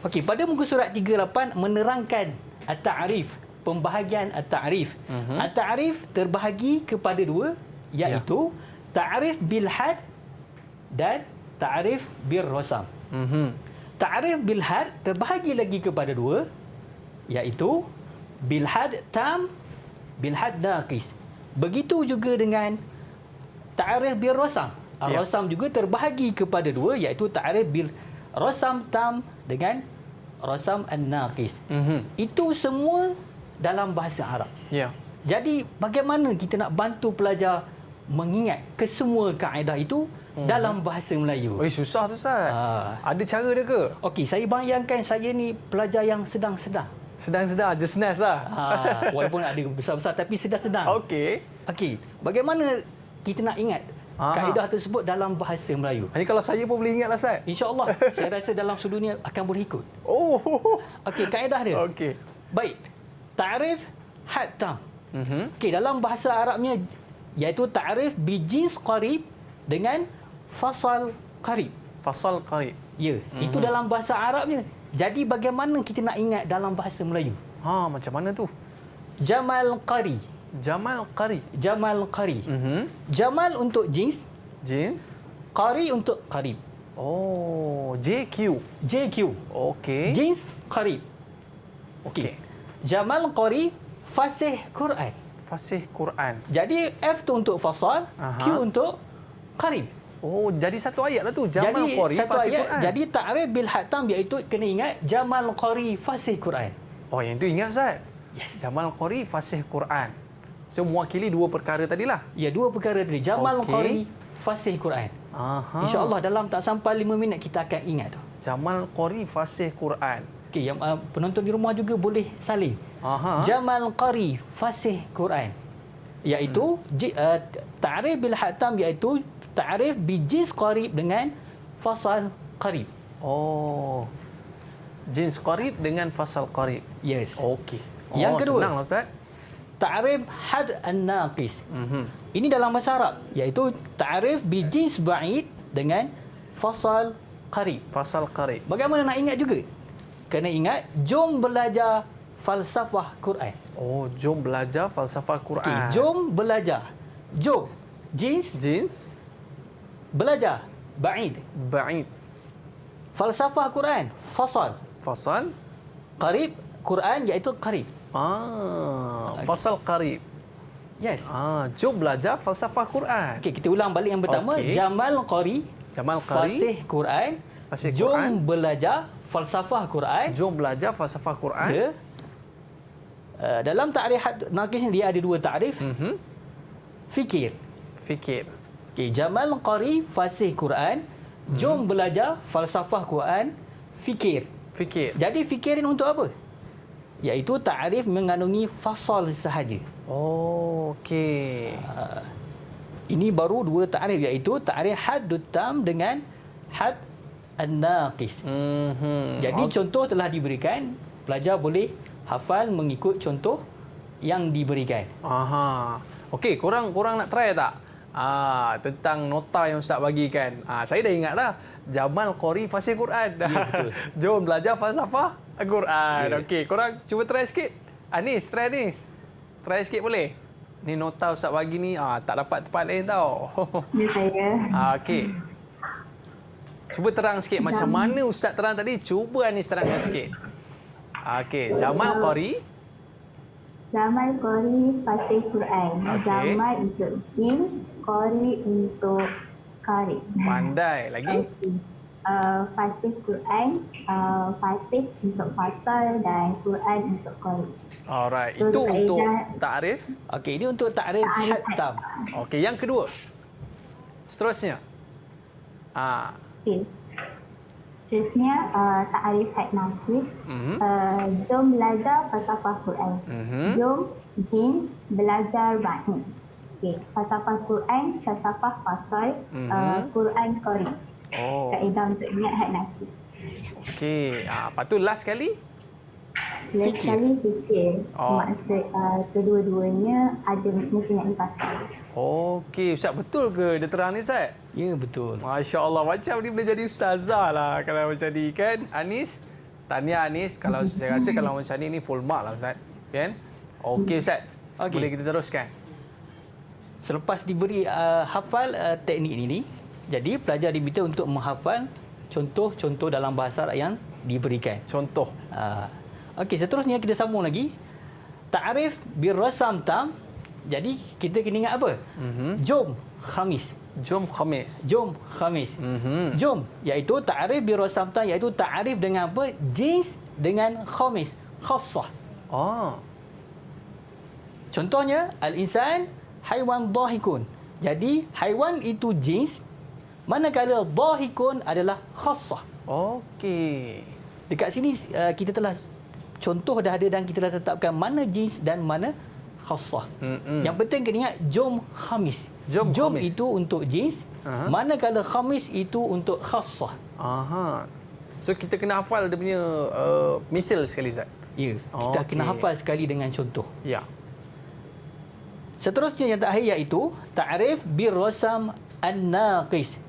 Okey, pada muka surat 38 menerangkan at-ta'rif, pembahagian at-ta'rif. At-ta'rif terbahagi kepada dua, iaitu ta'rif bil had dan ta'rif bil rasam. Ta'rif bil had terbahagi lagi kepada dua, iaitu bil had tam, bil had naqis. Begitu juga dengan ta'rif bil rasam. Rasam juga terbahagi kepada dua, iaitu ta'rif bil rasam tam dengan rasam an-naqis. Itu semua dalam bahasa Arab. Jadi bagaimana kita nak bantu pelajar mengingat kesemua kaedah itu dalam bahasa Melayu? Susah tu Ustaz. Ada cara dia ke? Okey, saya bayangkan saya ni pelajar yang sedang-sedang. Sedang-sedang, just nice lah. Walaupun ada besar-besar tapi sedang-sedang. Okey. Bagaimana kita nak ingat kaedah tersebut dalam bahasa Melayu? Ini kalau saya pun boleh ingat lah Ustaz. InsyaAllah. Saya rasa dalam sedunia akan boleh ikut. Okey, kaedah dia. Baik. Ta'rif had tam. Okey, dalam bahasa Arabnya iaitu ta'rif bi jins qarib dengan fasal qarib. Fasal qarib. Ya, itu dalam bahasa Arabnya. Jadi bagaimana kita nak ingat dalam bahasa Melayu? Macam mana tu? Jamal qari. Jamal qari. Jamal qari. Jamal untuk jins. Jins. Qari untuk qarib. JQ. JQ. Okey. Jins qarib. Okey. Jamal qari fasih Quran. Fasih Quran. Jadi F tu untuk fasal, Q untuk qarib. Oh, jadi satu ayat lah tu. Jamal Jadi qari satu fasih ayat. Quran. Jadi ta'rif bil hatam iaitu kena ingat Jamal qari fasih Quran. Oh, yang tu ingat Ustaz? Yes. Jamal qari fasih Quran. So, mewakili dua perkara tadilah. Ya, dua perkara tadi. Jamal qari fasih Quran. Aha. InsyaAllah dalam tak sampai 5 minit kita akan ingat tu. Jamal qari fasih Quran. Okey, yang penonton di rumah juga boleh salin. Jamal qari fasih Quran. Iaitu ta'rif bil hatam iaitu ta'rif bijins qarib dengan fasal qarib. Oh. Jins qarib dengan fasal qarib. Yes. Okey. Yang kedua, senang Ustaz. ta'rif had an-naqis. Ini dalam bahasa Arab iaitu ta'rif bijins ba'id dengan fasal qarib. Fasal qarib. Bagaimana nak ingat juga? Kena ingat, jom belajar falsafah Quran. Oh, jom belajar falsafah Quran. Okey, jom belajar. Jom. Jins. Belajar. Ba'id. Ba'id. Falsafah Quran. Fasal. Fasal. Qarib. Quran iaitu qarib. Fasal qarib. Yes. Jom belajar falsafah Quran. Okey, kita ulang balik yang pertama. Okey. Jamal qari. Jamal qari. Fasih Quran. Fasih Jom Quran. belajar falsafah Quran. Jom belajar falsafah Quran. Ya. Dalam ta'rif naqis ni dia ada dua ta'rif. Fikir. Fikir. Okey, Jamal qari fasih Quran. Jom belajar falsafah Quran. Fikir. Fikir. Jadi fikir ini untuk apa? Iaitu ta'rif mengandungi fasal sahaja. Oh, okey. Ini baru dua ta'rif iaitu ta'rif haddut tam dengan had an-naqis. Jadi contoh telah diberikan, pelajar boleh hafal mengikut contoh yang diberikan. Okey, korang nak try tak? Tentang nota yang Ustaz bagikan. Saya dah ingat dah. Jamal qari fasih Quran. Ya, betul. Jom belajar falsafah Quran. Ya. Okey, korang cuba try sikit. Anis, try Anis. Try sikit boleh? Ni nota Ustaz bagi ni tak dapat tempat lain tau. Ya, saya. Okey. Cuba terang sikit macam mana Ustaz terang tadi. Cuba Anis terangkan sikit. Okey, Jamal qari. Jamal qari fasih Quran. Okey. Jamal untuk jin, qari untuk qari. Pandai lagi. Fasih Quran, fasih untuk fasal dan Quran untuk qari. Alright, So, itu untuk kaedah- ta'rif. Okey, ini untuk ta'rif had tam. Okey, yang kedua. Seterusnya. Okey. Seterusnya, ta'rif had naqis. Jom belajar falsafah Quran. Jom jin belajar ba'id. Okey, falsafah Quran, falsafah fasal, Quran qari. Oh. Kaedah untuk ingat had naqis. Okey, lepas tu last sekali. Last kali fikir. Maksud kedua-duanya ada mesti nak dipasal. Okey, Ustaz betul ke dia terang ni Ustaz? Ya, betul. Masya Allah, macam ni boleh jadi ustazah lah kalau macam ni kan. Anis, tahniah Anis. Kalau saya rasa kalau macam ni full mark lah Ustaz. Kan? Okey Ustaz, boleh kita teruskan. Selepas diberi hafal teknik ini, jadi pelajar diminta untuk menghafal contoh-contoh dalam bahasa Arab yang diberikan. Contoh. Okey, seterusnya kita sambung lagi. Ta'rif birrasam tam. Jadi kita kena ingat apa? Jom Khamis. Jom Khamis. Jom Khamis. Jom iaitu ta'rif birrasam tam iaitu ta'rif dengan apa? Jins dengan khamis. Khassah. Contohnya al-insan haiwan dhahikun. Jadi haiwan itu jins, manakala dhahikun adalah khassah. Okey. Dekat sini kita telah contoh dah ada dan kita dah tetapkan mana jins dan mana khassah. Yang penting kena ingat jom khamis. Jom khamis. itu untuk jins, manakala khamis itu untuk khassah. So kita kena hafal dia punya mithil sekali Ustaz. Ya, kita kena hafal sekali dengan contoh. Ya. Seterusnya yang terakhir iaitu ta'rif birrasam an-naqis.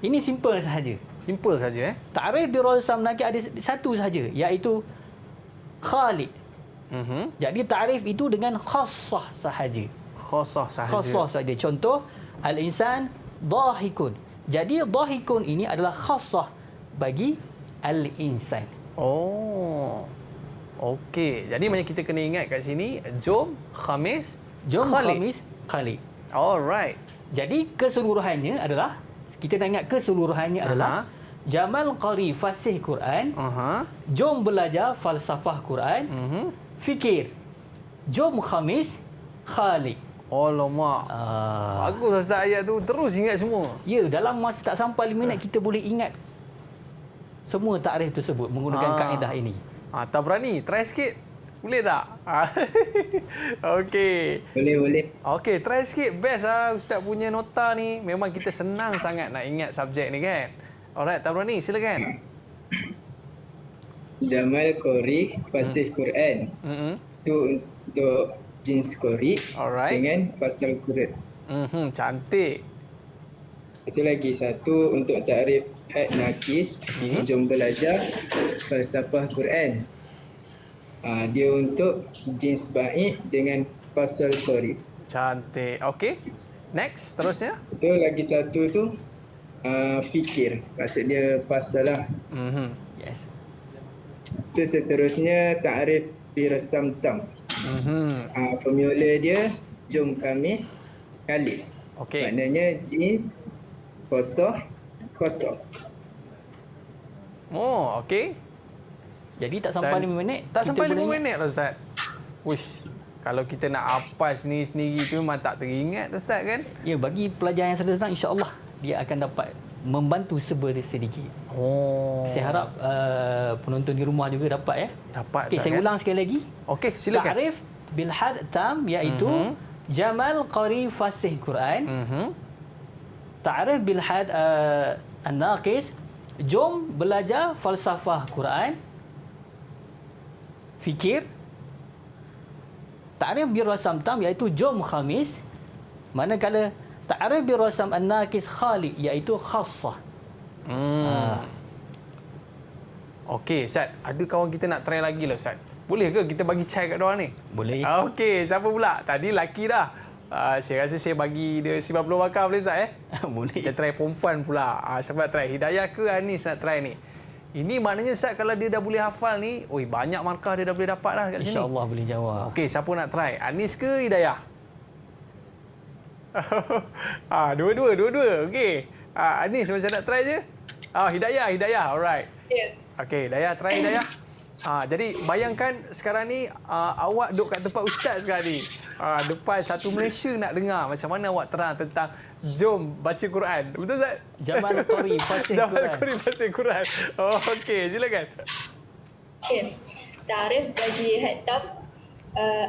Ini simple sahaja. Simple saja Ta'rif birrasam naqis ada satu sahaja iaitu Khalid. Jadi ta'rif itu dengan khassah sahaja. Khassah sahaja. Khassah sahaja. Contoh al-insan dhahikun. Jadi dhahikun ini adalah khassah bagi al-insan. Okey, jadi macam kita kena ingat kat sini, jom, khamis, Jom, Khalid. khamis, Khalid. Alright. Jadi keseluruhannya adalah, kita nak ingat keseluruhannya adalah Jamal qari fasih Quran. Jom belajar falsafah Quran. Fikir. Jom khamis, Khalid. Alamak. Bagus Ustaz ayat tu. Terus ingat semua. Ya, dalam masa tak sampai 5 minit kita boleh ingat semua takrif tersebut menggunakan kaedah ini. Tak berani? Try sikit. Boleh tak? Okey. Boleh. Okey, try sikit. Best Ustaz punya nota ni. Memang kita senang sangat nak ingat subjek ni kan. Alright, tak berani? Silakan. Jamal qari fasih Quran. Itu untuk jins qari dengan fasal Quran. Cantik. Itu lagi satu untuk takrif had nakis. Jom belajar falsafah Quran. Dia untuk jins ba'id dengan fasal qari. Cantik. Okey. Next, terusnya. Itu lagi satu tu fikir. Maksud dia fasal lah. Yes. Itu seterusnya takrif birasam tam. Formula dia jom khamis Khalid. Okey. Maknanya jins kosong. Oh, okey. Jadi tak sampai 5 minit. Tak kita sampai 5 boleh minit lah Ustaz. Wish. Kalau kita nak hafal sendiri-sendiri tu memang tak teringat Ustaz kan? Ya, bagi pelajar yang sedang insya-Allah dia akan dapat membantu sedikit. Saya harap penonton di rumah juga dapat ya. Dapat. Okey, saya ulang sekali lagi. Okey, silakan. Ta'rif bil had tam iaitu Jamal qari fasih Quran. Ta'rif bil had an-naqis, jom belajar falsafah Quran. Fikir. Ta'rif bil rasam tam iaitu jom khamis. Manakala ta'rif bil rasam an-naqis khali iaitu khassah. Okey, Ustaz. Ada kawan kita nak try lagi lah Ustaz. Boleh ke kita bagi chai kat diorang ni? Boleh. Okey, siapa pula? Tadi lelaki dah. Saya rasa saya bagi dia 90 markah boleh Ustaz Boleh. Kita try perempuan pula. Siapa nak try? Hidayah ke Anis nak try ni? Ini maknanya Ustaz kalau dia dah boleh hafal ni, banyak markah dia dah boleh dapat dah kat sini. InsyaAllah boleh jawab. Okey, siapa nak try? Anis ke Hidayah? Dua-dua. Okey. Anis macam nak try je? Hidayah. Alright. Okey, Hidayah, try Hidayah. Jadi bayangkan sekarang ni awak duduk kat tempat ustaz sekarang ni. Depan satu Malaysia nak dengar macam mana awak terang tentang jom baca Quran. Betul tak? Jamal qari fasih Quran. Jamal qari fasih Quran. Okey, silakan. Okey. Ta'rif bagi hatam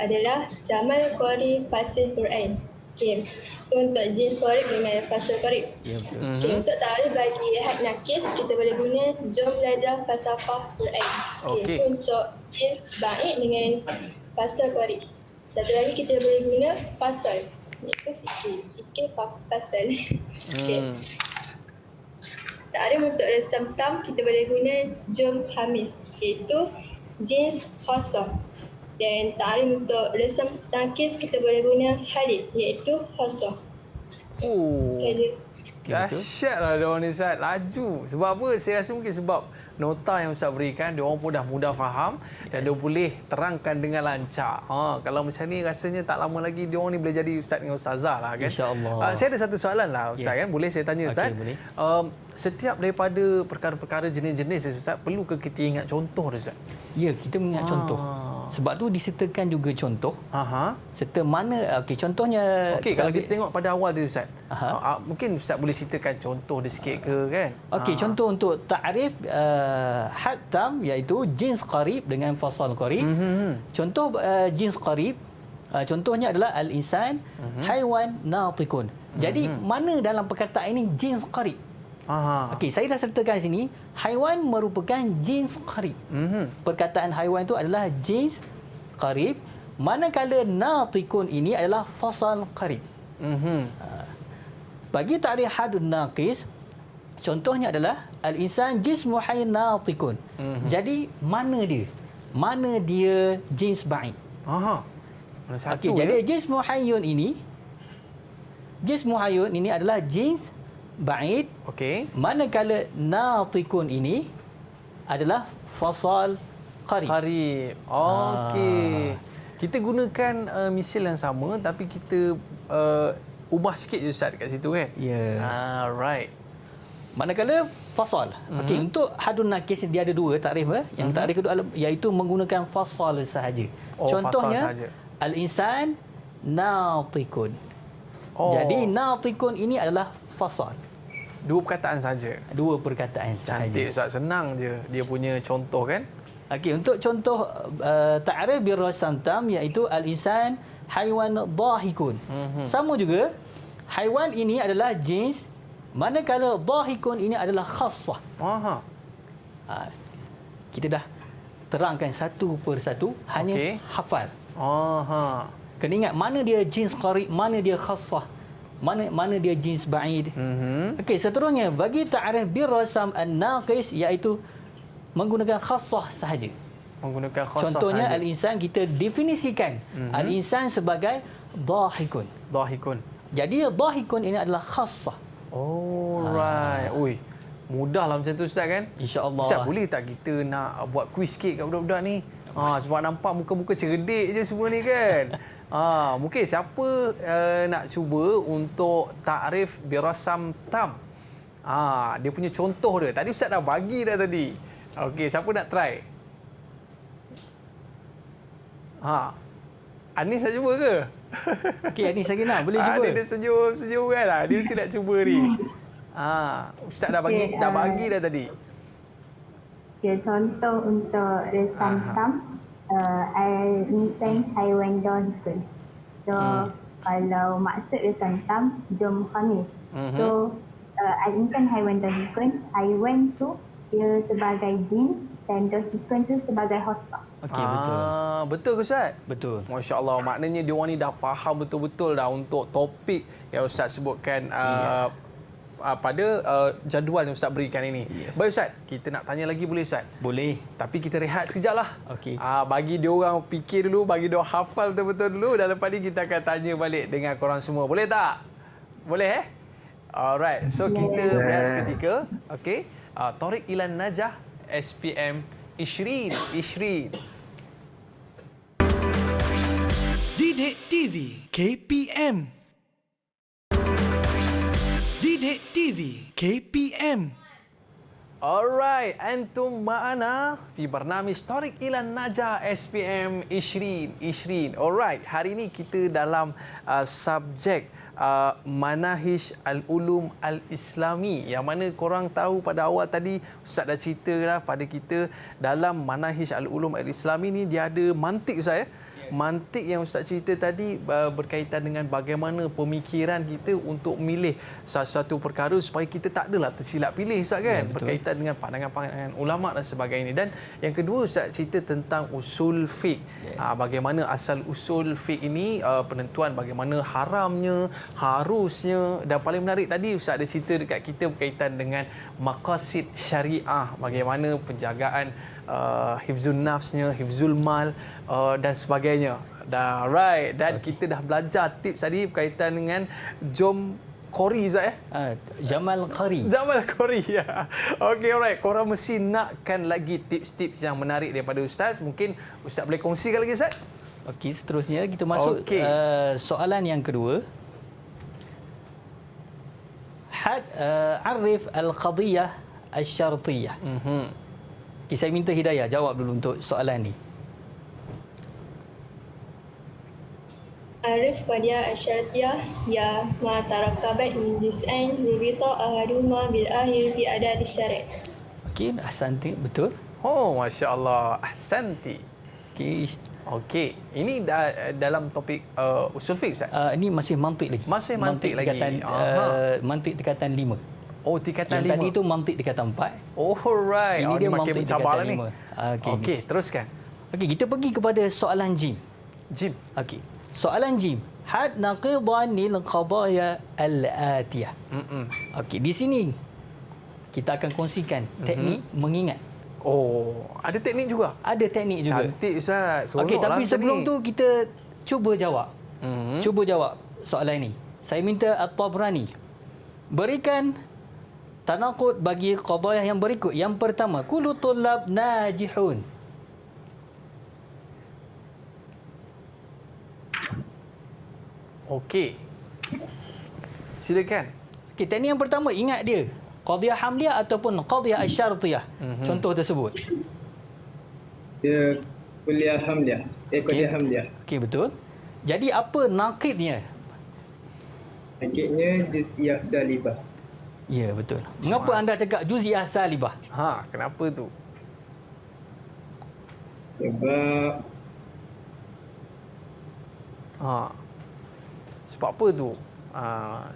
adalah Jamal qari fasih Quran. Okey. Itu untuk jins qarib dengan fasal qarib. Ya, betul. Okay, untuk ta'rif bagi had nakis, kita boleh guna jom belajar falsafah Quran. Okey. Itu untuk jins ba'id dengan fasal qarib. Satu lagi kita boleh guna fasal. Itu fikir fasal. Okey. Ta'rif untuk resam tam, kita boleh guna jom khamis, iaitu jins khasah. Dan ta'rif untuk resam nakis, kita boleh guna Khalid, iaitu khasah. Dahsyatlah diorang ni Ustaz. Laju. Sebab apa? Saya rasa mungkin sebab nota yang Ustaz berikan, diorang pun dah mudah faham dan dia boleh terangkan dengan lancar. Kalau macam ni rasanya tak lama lagi diorang ni boleh jadi Ustaz dengan Ustazah lah kan. InsyaAllah. Saya ada satu soalan lah Ustaz kan. Boleh saya tanya Ustaz? Okey, boleh. Setiap daripada perkara-perkara jenis-jenis Ustaz, perlu ke kita ingat contoh Ustaz? Ya, kita mengingat contoh. Sebab tu disertakan juga contoh. Serta mana, contohnya... Okey, kalau kita tengok pada awal tu Ustaz. Mungkin Ustaz boleh ceritakan contoh dia sikit ke kan? Okey, contoh untuk ta'rif had tam iaitu jins qarib dengan fasal qarib. Contoh jins qarib, contohnya adalah al-insan, haiwan natiqun. Jadi mana dalam perkataan ini jins qarib? Okey, saya dah sertakan sini. Haiwan merupakan jins qarib. Perkataan haiwan itu adalah jins qarib. Manakala natiqun ini adalah fasal qarib. Bagi ta'rif hadun naqis, contohnya adalah al-insan jismu hayy natiqun. Jadi mana dia? Mana dia jins ba'id? Okey, jadi jismu hayyun ini adalah jins ba'id. Okey. Manakala natiqun ini adalah fasal qarib. Qarib. Okey. Kita gunakan misil yang sama tapi kita ubah sikit je Ustaz kat situ kan? Ya. Right. Manakala fasal. Okey, untuk hadun nakis dia ada dua takrif. Yang takrif kedua iaitu menggunakan fasal sahaja. Contohnya fasal sahaja. al-insan natiqun. Jadi natiqun ini adalah fasal. Dua perkataan saja. Dua perkataan sahaja. Cantik Ustaz, senang je dia punya contoh kan? Okey, untuk contoh ta'rif bil rasam tam iaitu al-insan haiwan dhahikun. Sama juga haiwan ini adalah jenis, manakala dhahikun ini adalah khassah. Aha. Kita dah terangkan satu persatu, hanya hafal. Aha. Kena ingat mana dia jenis qarib, mana dia khassah, mana dia jenis ba'id. Okey, seterusnya bagi ta'rif bil rasam an-naqis iaitu menggunakan khassah sahaja. Menggunakan khassah Contohnya sahaja. al-insan kita definisikan al-insan sebagai dhahikun. Dhahikun. Jadi dhahikun ini adalah khassah. Right. Ui, mudahlah macam tu Ustaz kan? InsyaAllah. Ustaz, boleh tak kita nak buat kuis sikit kat budak-budak ni? Sebab nampak muka-muka cerdik je semua ni kan? Mungkin siapa nak cuba untuk takrif birasam tam? Dia punya contoh dia. Tadi Ustaz dah bagi dah tadi. Okey, siapa nak try? Anis nak cuba ke? Okey, Anis lagi nak. Boleh cuba. Dia senyum kan? Dia mesti nak cuba ni. Ustaz dah bagi, dah bagi dah tadi. Okay, contoh untuk resam tam, al-insan haiwan dhahikun. So, kalau maksud resam tam, jom khamis. So, al-insan haiwan dhahikun, haiwan tu dia sebagai jin dan dhahikun tu sebagai hosta. Okey, betul. Betul ke Ustaz? Betul. Masya Allah, maknanya dia orang ni dah faham betul-betul dah untuk topik yang Ustaz sebutkan pada jadual yang Ustaz berikan ini. Baik Ustaz, kita nak tanya lagi boleh Ustaz? Boleh. Tapi kita rehat sekejap lah. Okey. Bagi dia orang fikir dulu, bagi dia orang hafal betul-betul dulu dan lepas ni kita akan tanya balik dengan korang semua. Boleh tak? Boleh Alright, so kita rehat seketika. Okey. Tariq Ilan Najah SPM Ishrin. Didik TV KPM. Didik TV KPM. Alright, antum ma'ana fi barnamij Tariq Ilan Najah SPM Ishrin. Alright, hari ini kita dalam subjek Manahij Al-Ulum Al-Islami, yang mana korang tahu pada awal tadi Ustaz dah cerita dah pada kita dalam Manahij Al-Ulum Al-Islami ni dia ada mantik Ustaz ya. Mantik yang Ustaz cerita tadi berkaitan dengan bagaimana pemikiran kita untuk memilih sesuatu perkara supaya kita tak adalah tersilap pilih Ustaz kan, berkaitan dengan pandangan-pandangan ulama dan sebagainya. Dan yang kedua Ustaz cerita tentang usul fiqh. Bagaimana asal usul fiqh ini, penentuan bagaimana haramnya, harusnya, dan paling menarik tadi Ustaz ada cerita dekat kita berkaitan dengan maqasid syariah, bagaimana penjagaan hifzun nafsnya, hifzul mal dan sebagainya. Right. Dan kita dah belajar tips tadi berkaitan dengan jom Qori Ustaz Jamal Qori. Ya. Okey, alright. Korang mesti nakkan lagi tips-tips yang menarik daripada Ustaz. Mungkin Ustaz boleh kongsikan lagi Ustaz? Okey, seterusnya kita masuk soalan yang kedua. Arif al-qadiyah al-syartiyah. Okay, saya minta Hidayah jawab dulu untuk soalan ni. Arif qadiyah asyaratiyah ya ma tarakabat min juz'ain rubita ahaduma bil akhir fi adat syari'. Okey, ahsanti, betul. Masya-Allah, ahsanti. Okey, ini dalam topik usul fiqh Ustaz. Ini masih mantik lagi. Mantik lagi. Mantik tingkatan 5. Tingkatan 5. Yang tadi itu mantik tingkatan 4. Right. Ini dia mantik tingkatan 5. Okey, teruskan. Okey, kita pergi kepada soalan jim. Okey. Soalan jim. Had naqidan lil qadaya al-atiyah. Okey, di sini kita akan kongsikan teknik mengingat. Ada teknik juga? Ada teknik juga. Cantik Ustaz. Okey, tapi sebelum tu kita cuba jawab. Cuba jawab soalan ini. Saya minta At-Tabrani berikan tanaqud bagi qadayah yang berikut. Yang pertama, kullu tullab najihun. Okey. Silakan. Okey, teknik yang pertama ingat dia. Qadhiyah hamliyah ataupun qadhiyah asyartiyah. Contoh tersebut. Dia kuliah hamliah. Qadhiyah hamliah. Okey, betul. Jadi apa nakidnya? Nakidnya juz'iyah salibah. Ya, betul. Mengapa anda cakap juz'iyah salibah? Kenapa tu? Sebab sebab apa tu?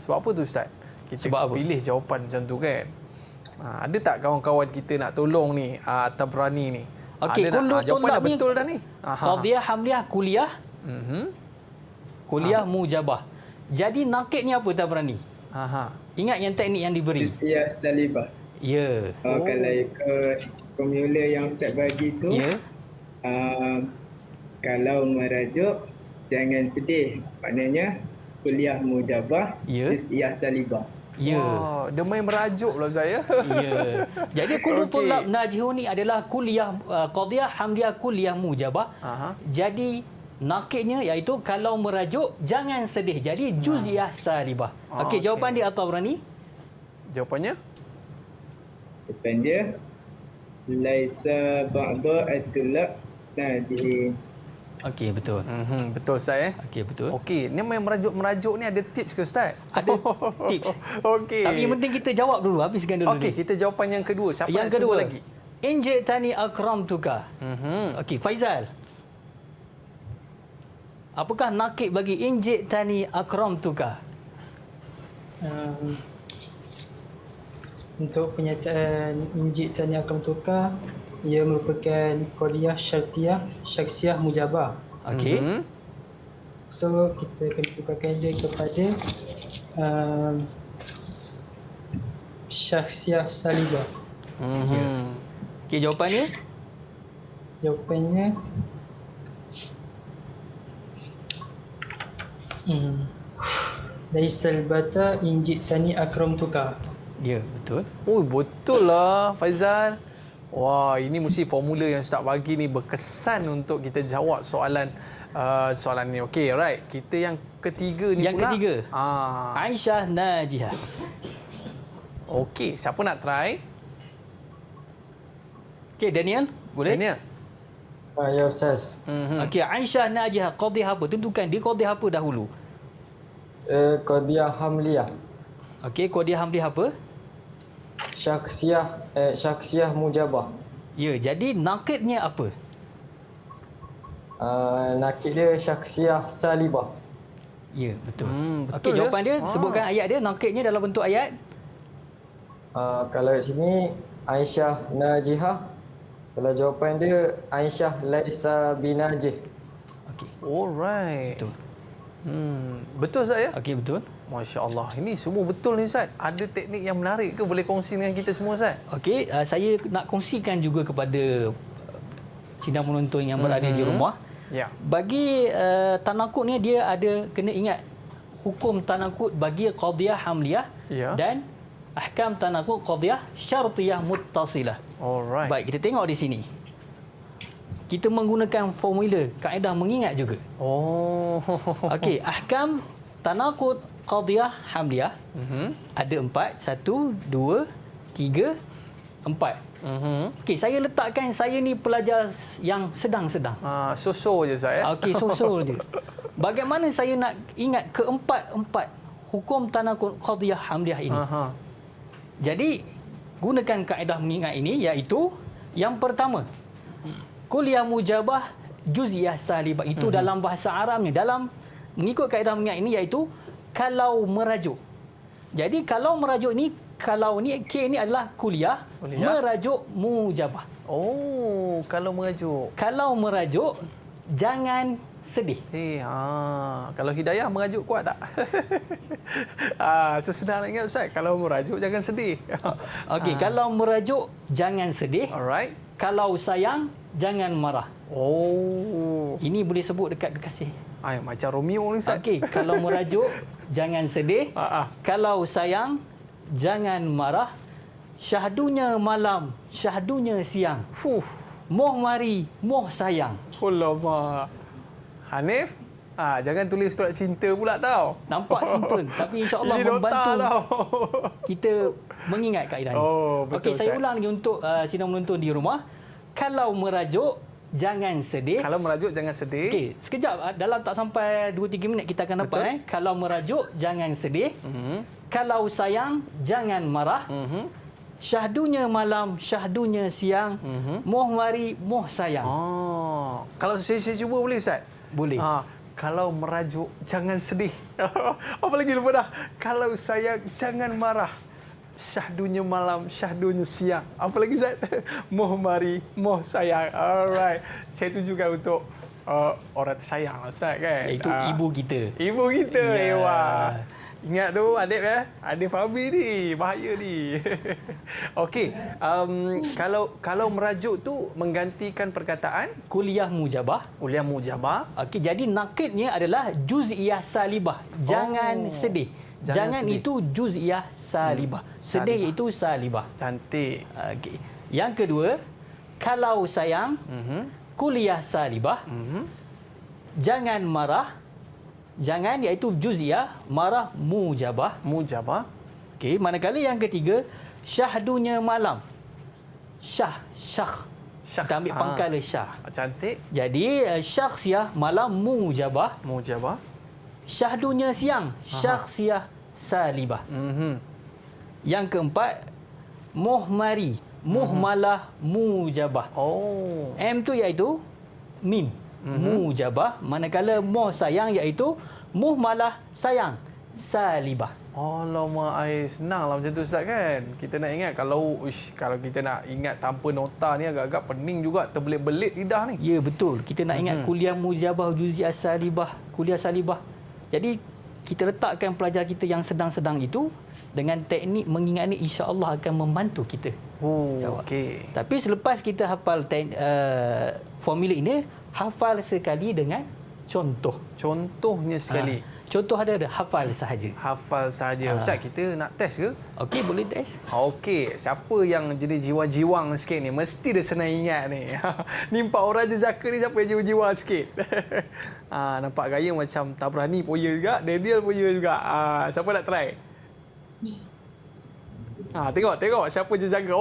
Sebab apa tu Ustaz? Kita pilih jawapan macam tu kan? Ada tak kawan-kawan kita nak tolong ni Tabrani ni? Okey, jawapan dah betul dah ni. Qadhiyah hamliyah kuliah. Kuliah mujabah. Jadi nakidnya apa Tabrani? Ingat yang teknik yang diberi. Juz'iyah salibah. Ya. Kalau ikut formula yang Ustaz bagi tu, kalau merajuk jangan sedih. Maknanya kuliah mujabah, juz'iyah salibah. Ya. Dia main merajuk pula saya. Ya. Jadi kullu tulab najihun ni adalah kuliah qadhiyah hamliyah kuliah mujabah. Jadi nakidnya iaitu kalau merajuk jangan sedih. Jadi juz'iyah salibah. Okey, jawapan dia At-Tabrani. Jawapannya? Jawapan dia laisa ba'da at-tulab najihin. Okey, betul. Betul Ustaz Okey, betul. Okey, ni main merajuk ni ada tips ke Ustaz? Ada tips. Okey. Tapi yang penting kita jawab dulu, habiskan dulu. Okey, kita jawapan yang kedua. Siapa yang kedua lagi? Injitani akramtuka. Okey, Faizal. Apakah nakid bagi injitani akramtuka? Untuk penyataan injitani akramtuka, ia merupakan qadhiyah syartiyah syakhsiyah mujabah. Okey. So kita akan tukarkan dia kepada syakhsiyah salibah. Okey, jawapannya? Jawapannya Laisal bata injitani akramtuka. Ya, betul. Oh, betul lah Faizal. Wah, ini mesti formula yang Ustaz bagi ni berkesan untuk kita jawab soalan ni. Okey, right. Kita yang ketiga ni yang pula. Yang ketiga. Aisyah Najihah. Okey, siapa nak try? Okey, Daniel, boleh? Daniel. Ya Ustaz. Okey, Aisyah Najihah qadhiyah apa? Tentukan dia qadhiyah apa dahulu? Qadhiyah hamliyah. Okey, qadhiyah hamliyah apa? Syakhsiyah mujabah. Ya, jadi nakidnya apa? Nakid dia syakhsiyah salibah. Ya, betul. Betul Okey, jawapan dia, sebutkan ayat dia, nakidnya dalam bentuk ayat. Kalau kat sini Aisyah Najihah. Kalau jawapan dia Aisyah laisa binajih. Okey. Alright. Betul. Betul Ustaz ya? Okey, betul. Masya Allah. Ini semua betul ni Ustaz. Ada teknik yang menarik ke boleh kongsi dengan kita semua Ustaz? Okey, saya nak kongsikan juga kepada sidang penonton yang berada di rumah. Ya. Bagi tanakut ni dia ada kena ingat hukum tanakut bagi qadhiyah hamliyah dan ahkam tanakut qadhiyah syartiyah muttasilah. Alright. Baik, kita tengok di sini. Kita menggunakan formula kaedah mengingat juga. Okey, ahkam tanakut qadhiyah hamliyah ada 4. 1, 2, 3, 4. Okey, saya letakkan saya ni pelajar yang sedang-sedang. So-so je saya. Okey, so-so je. Bagaimana saya nak ingat keempat-empat hukum tanakut qadhiyah hamliyah ini? Jadi, gunakan kaedah mengingat ini iaitu yang pertama, kuliah mujabah juz'iyah salibah. Itu dalam bahasa Arabnya. Dalam mengikut kaedah mengingat ini iaitu kalau merajuk. Jadi kalau merajuk ni, kalau ni K ni adalah kuliah. Merajuk mujabah. Oh, kalau merajuk. Kalau merajuk jangan sedih. Kalau hidayah merajuk kuat tak? Sesudah nak ingat Ustaz, kalau merajuk jangan sedih. Okey, kalau merajuk jangan sedih. Alright. Kalau sayang jangan marah. Oh. Ini boleh sebut dekat kekasih. Macam Romeo ni Ustaz. Okey, kalau merajuk jangan sedih. Kalau sayang jangan marah. Syahdunya malam, syahdunya siang. Moh mari, moh sayang. Alamak. Hanif? Jangan tulis surat cinta pula tau. Nampak simple tapi insya-Allah Jadi membantu nota tau. kita mengingat kaedah ni. Betul. Okey, saya ulang lagi untuk sidang menonton di rumah. Kalau merajuk jangan sedih. Kalau merajuk jangan sedih. Okey, sekejap dalam tak sampai 2-3 minit kita akan dapat Kalau merajuk jangan sedih. Kalau sayang jangan marah. Syahdunya malam, syahdunya siang. Moh mari, moh sayang. Kalau saya cuba boleh Ustaz? Boleh. Kalau merajuk jangan sedih. Apa lagi lupa dah. Kalau sayang jangan marah. Syahdunya malam, syahdunya siang. Apa lagi Ustaz? Moh mari, moh sayang. Alright. Saya tujukan untuk orang tersayang Ustaz kan. Itu ibu kita. Ibu kita. Ya. Wah. Ingat tu adik adik Fahmi ni bahaya ni. Okey, kalau merajuk tu menggantikan perkataan kuliah mujabah. Kuliah mujabah. Okey, jadi nakidnya adalah juz'iyah salibah. Jangan sedih. Jangan sedih. Itu juz'iyah salibah. Sedih itu salibah. Cantik. Okey. Yang kedua, kalau sayang, kuliah salibah. Jangan marah. Jangan iaitu juz'iyah, marah mujabah. Mujabah. Okey, manakala yang ketiga, syahdunya malam. Syah. Kita ambil pangkal syah. Cantik. Jadi syakhsiyah malam mujabah. Mujabah. Syahdunya siang, syakhsiyah salibah. Yang keempat, moh mari, moh malah mujabah. M tu iaitu mim. Mujabah, manakala moh sayang iaitu moh malah sayang salibah. Alamak, senanglah macam tu Ustaz kan. Kita nak ingat kalau kita nak ingat tanpa nota ni agak-agak pening juga, terbelit-belit lidah ni. Ya betul. Kita nak ingat kuliah mujabah, juz'iyah salibah, kuliah salibah. Jadi kita letakkan pelajar kita yang sedang-sedang itu dengan teknik mengingat ni insya-Allah akan membantu kita. Okey. Tapi selepas kita hafal formula ini, hafal sekali dengan contoh. Contohnya sekali. Contoh ada hafal sahaja. Hafal sahaja. Ustaz, kita nak test ke? Okey, boleh test. Okey, siapa yang jenis jiwa-jiwang sikit ni mesti dia senang ingat ni. Ni 4 orang je Zaka ni siapa yang jiwa-jiwa sikit. Nampak gaya macam Tabrani poya juga, Daniel poya juga. Siapa nak try? Tengok siapa je jaga.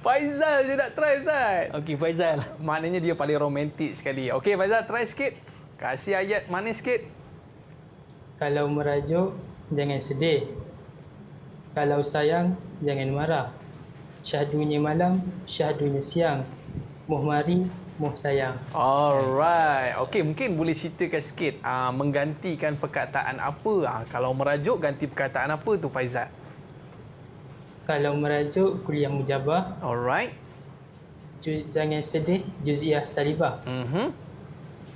Faizal je nak try Ustaz. Okey, Faizal. Maknanya dia paling romantik sekali. Okey Faizal, try sikit. Kasih ayat manis sikit. Kalau merajuk, jangan sedih. Kalau sayang, jangan marah. Syahdunya malam, syahdunya siang. Moh mari, moh sayang. Alright. Okey, mungkin boleh ceritakan sikit menggantikan perkataan apa? Kalau merajuk ganti perkataan apa tu Faizal? Kalau merajuk, kuliah mujabah. Alright. Jangan sedih, juz'iyah salibah.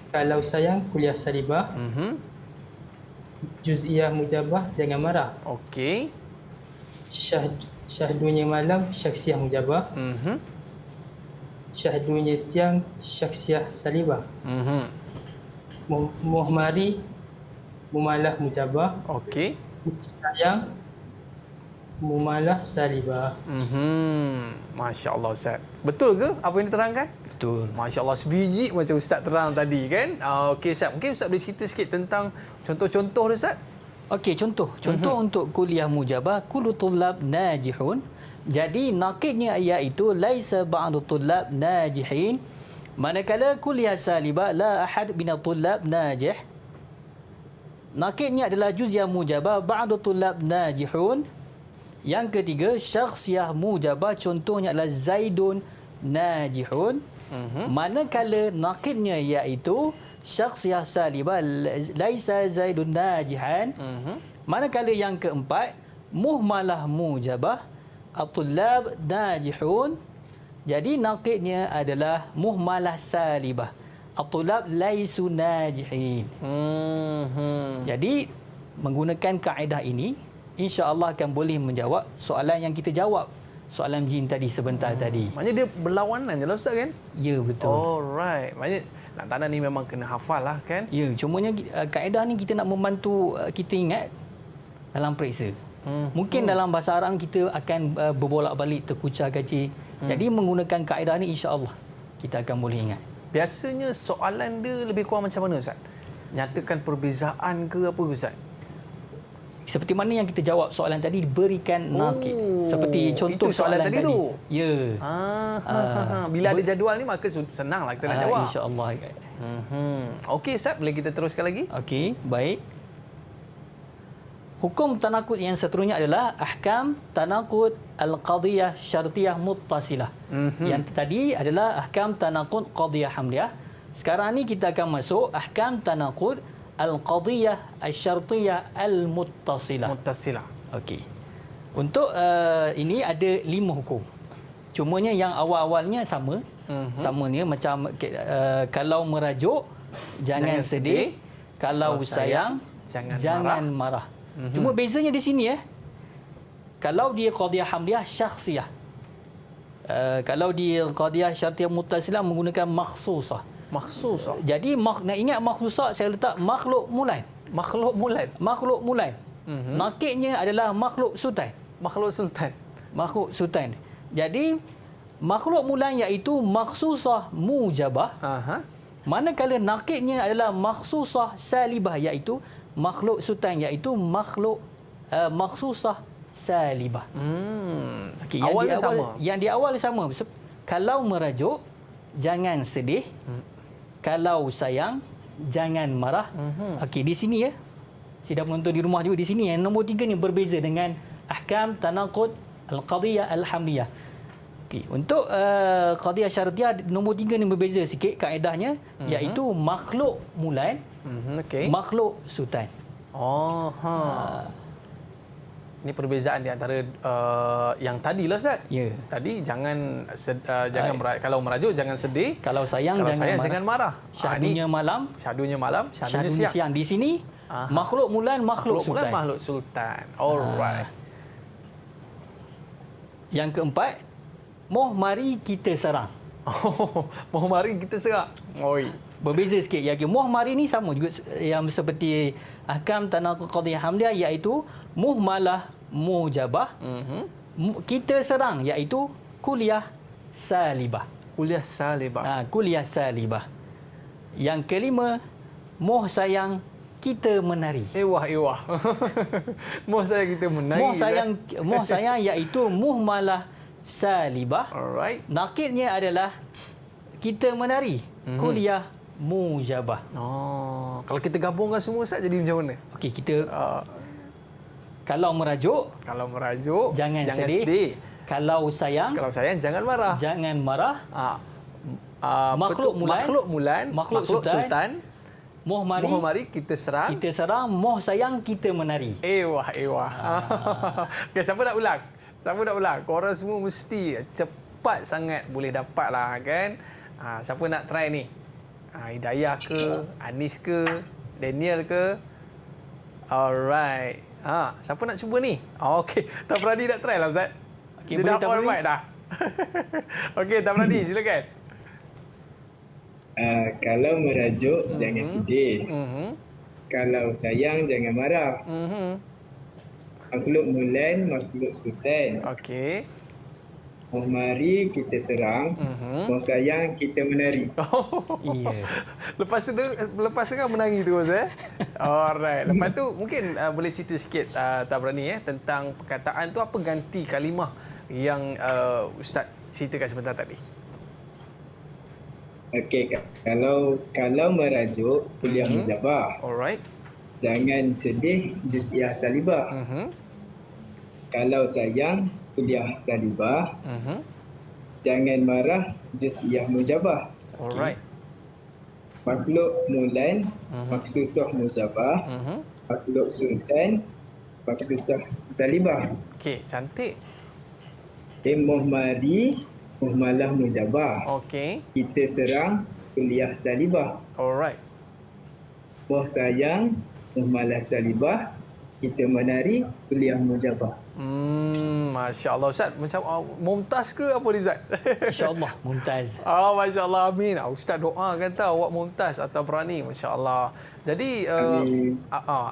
Kalau sayang, kuliah salibah. Juz'iyah mujabah, jangan marah. Okey. Syahdunya malam, syakhsiyah mujabah. Syahdunya siang, syakhsiyah salibah. Moh mari, mumalah mujabah. Okey. Sayang, mumalah salibah. Masya Allah Ustaz. Betul ke apa yang diterangkan? Betul. Masya Allah, sebiji macam Ustaz terang tadi kan. Okey Ustaz, mungkin Ustaz boleh cerita sikit tentang contoh-contoh dia Ustaz? Okey, contoh untuk kuliah mujabah, kullu tullab najihun. Jadi nakidnya iaitu laisa ba'du tullab najihin. Manakala kuliah salibah la ahad min tullab najih. Nakidnya adalah juz'iyah mujabah ba'du tullab najihun. Yang ketiga, syakhsiyah mujabah, contohnya adalah Zaidun najihun. Manakala nakidnya iaitu syakhsiyah salibah laisa Zaidun najihan. Manakala yang keempat, muhmalah mujabah, at-tullab najihun. Jadi nakidnya adalah muhmalah salibah, at-tullab laisu najihin. Jadi menggunakan kaedah ini insya-Allah akan boleh menjawab soalan yang kita jawab. Soalan jin tadi sebentar tadi. Maknanya dia berlawanan je lah Ustaz kan? Ya, betul. Alright. Maknanya nak tanah ni memang kena hafal lah kan? Ya, cumanya kaedah ni kita nak membantu kita ingat dalam periksa. Mungkin dalam bahasa Arab kita akan berbolak-balik, terkucar kacir. Jadi menggunakan kaedah ni insya-Allah kita akan boleh ingat. Biasanya soalan dia lebih kurang macam mana Ustaz? nyatakan perbezaan ke apa Ustaz? Seperti mana yang kita jawab soalan tadi, berikan nakid. Seperti contoh itu soalan tadi tu. Ya. Bila ada jadual ni maka senanglah kita nak jawab. InsyaAllah. Okey Ustaz, boleh kita teruskan lagi? Okey, baik. Hukum tanakud yang seterusnya adalah ahkam tanakud al-qadiyah syartiyah muttasilah. Yang tadi adalah ahkam tanakud qadiyah hamliyah. Sekarang ni kita akan masuk ahkam tanakud al-qadiyah syartiyah al-muttasilah. Muttasilah. Okey. Untuk ini ada 5 hukum. Cumanya yang awal-awalnya sama. Samanya macam kalau merajuk jangan sedih, kalau sayang jangan marah. Cuma bezanya di sini kalau dia qadiyah hamliyah syakhsiyah. Kalau dia qadiyah syartiyah muttasilah menggunakan makhsusah. Makhsusah. Jadi nak ingat makhsusah saya letak makhluk mulan. Makhluk mulan. Makhluk mulan. Nakidnya adalah makhluk sultan. Makhluk sultan. Makhluk sultan. Jadi makhluk mulan iaitu makhsusah mujabah. Manakala nakidnya adalah makhsusah salibah iaitu makhluk sultan iaitu makhluk makhsusah salibah. Okey, awalnya sama. Yang di awal sama. Kalau merajuk jangan sedih. Kalau sayang jangan marah. Okey, di sini Sidang penonton di rumah juga di sini yang nombor 3 ni berbeza dengan ahkam tanaqud al-qadiyah al-hamliyah. Okey, untuk qadiyah syartiyah nombor 3 ni berbeza sikit kaedahnya iaitu makhluk mulan, makhluk sultan. Ini perbezaan di antara yang tadilah Ustaz. Ya. Tadi jangan kalau merajuk jangan sedih, kalau sayang jangan marah. Syahdunya malam, syahdunya siang. Di sini makhluk mulan, makhluk sultan. Makhluk sultan. Alright. Yang keempat, moh mari kita serang. Moh mari kita serang. Oi. Berbeza sikit. Yang moh mari ni sama juga yang seperti ahkam tanaqud qadiyah hamliyah iaitu muhmalah mujabah. Kita serang iaitu kuliah salibah. Kuliah salibah. Kuliah salibah. Yang kelima, moh sayang kita menari. Ewah. Moh sayang kita menari. Moh sayang iaitu muhmalah salibah. Alright. Nakidnya adalah kita menari. Kuliah mujabah. Kalau kita gabungkan semua Ustaz jadi macam mana? Okey, kita kalau merajuk jangan sedih. Kalau sayang jangan marah. Jangan marah. Makhluk mulan, makhluk sultan. Moh mari kita serang. Moh sayang kita menari. Ewah. Okay, siapa nak ulang? Korang semua mesti cepat sangat boleh dapatlah kan. Siapa nak try ni? Hidayah ke, Anis ke, Daniel ke? Alright. Siapa nak cuba ni? Okey, Tabrani nak try lah Ustaz. Okey, dia dah on mic dah. Okey, Tabrani silakan. Kalau merajuk jangan sedih. Kalau sayang jangan marah. Makhluk mulan, makhluk sultan. Okey. Moh mari kita serang, moh sayang kita menari. Iya. Lepas kan menangi tu Ustaz. Alright. Lepas tu mungkin boleh cerita sikit Tabrani tentang perkataan tu, apa ganti kalimah yang Ustaz ceritakan sebentar tadi. Okey, kalau merajuk kuliah mujabah. Alright. Jangan sedih juz'iyah salibah. Kalau sayang kuliah salibah. Jangan marah juz'iyah mujabah. Alright. Makhluk mulan, maksusah mujabah. Makhluk sultan, maksusah salibah. Okey, cantik. Moh mari, muhmalah mujabah. Okey. Kita serang kuliah salibah. Alright. Moh sayang, muhmalah salibah. Kita menari kuliah mujabah. Masya-Allah Ustaz, macam mumtaz ke apa ni Ustaz? Insya-Allah mumtaz. Masya-Allah, amin. Ustaz doakan tahu awak mumtaz atau berani, masya-Allah. Jadi